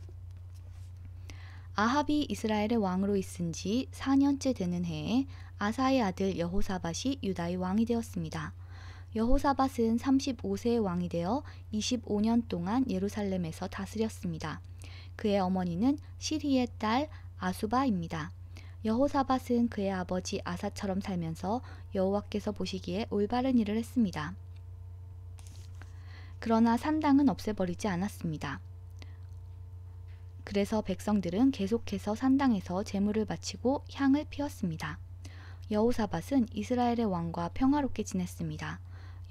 아합이 이스라엘의 왕으로 있은 지 4년째 되는 해에 아사의 아들 여호사밧이 유다의 왕이 되었습니다. 여호사밧은 35세의 왕이 되어 25년 동안 예루살렘에서 다스렸습니다. 그의 어머니는 시리의 딸 아수바입니다. 여호사밧은 그의 아버지 아사처럼 살면서 여호와께서 보시기에 올바른 일을 했습니다. 그러나 산당은 없애버리지 않았습니다. 그래서 백성들은 계속해서 산당에서 제물을 바치고 향을 피웠습니다. 여호사밧은 이스라엘의 왕과 평화롭게 지냈습니다.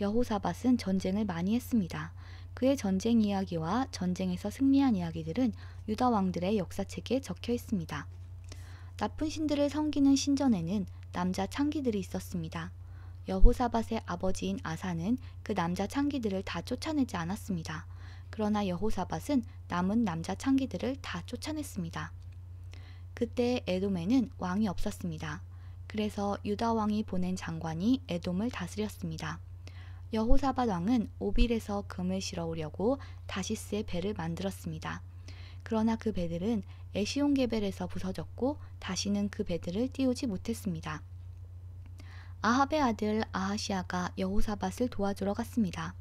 여호사밧은 전쟁을 많이 했습니다. 그의 전쟁 이야기와 전쟁에서 승리한 이야기들은 유다 왕들의 역사책에 적혀 있습니다. 나쁜 신들을 섬기는 신전에는 남자 창기들이 있었습니다. 여호사밧의 아버지인 아사는 그 남자 창기들을 다 쫓아내지 않았습니다. 그러나 여호사밧은 남은 남자 창기들을 다 쫓아냈습니다. 그때 에돔에는 왕이 없었습니다. 그래서 유다 왕이 보낸 장관이 에돔을 다스렸습니다. 여호사밧 왕은 오빌에서 금을 실어오려고 다시스의 배를 만들었습니다. 그러나 그 배들은 에시온게벨에서 부서졌고 다시는 그 배들을 띄우지 못했습니다. 아합의 아들 아하시아가 여호사밧을 도와주러 갔습니다.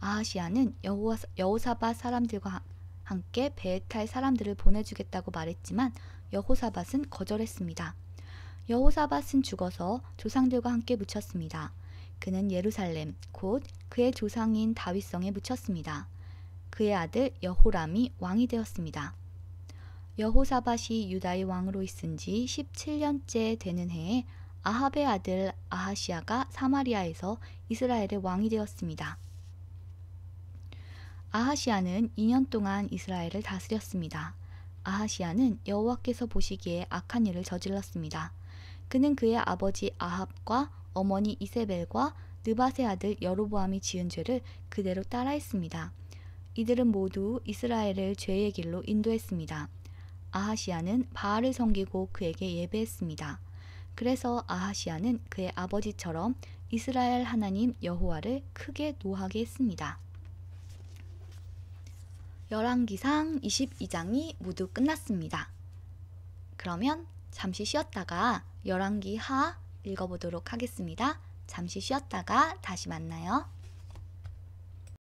아하시아는 여호사밧 사람들과 함께 배에 탈 사람들을 보내주겠다고 말했지만 여호사밧은 거절했습니다. 여호사밧은 죽어서 조상들과 함께 묻혔습니다. 그는 예루살렘, 곧 그의 조상인 다윗성에 묻혔습니다. 그의 아들 여호람이 왕이 되었습니다. 여호사밧이 유다의 왕으로 있은 지 17년째 되는 해에 아합의 아들 아하시아가 사마리아에서 이스라엘의 왕이 되었습니다. 아하시아는 2년 동안 이스라엘을 다스렸습니다. 아하시아는 여호와께서 보시기에 악한 일을 저질렀습니다. 그는 그의 아버지 아합과 어머니 이세벨과 느밧의 아들 여로보암이 지은 죄를 그대로 따라했습니다. 이들은 모두 이스라엘을 죄의 길로 인도했습니다. 아하시아는 바알을 섬기고 그에게 예배했습니다. 그래서 아하시아는 그의 아버지처럼 이스라엘 하나님 여호와를 크게 노하게 했습니다. 열왕기상 22장이 모두 끝났습니다. 그러면 잠시 쉬었다가 열왕기 하 읽어보도록 하겠습니다. 잠시 쉬었다가 다시 만나요.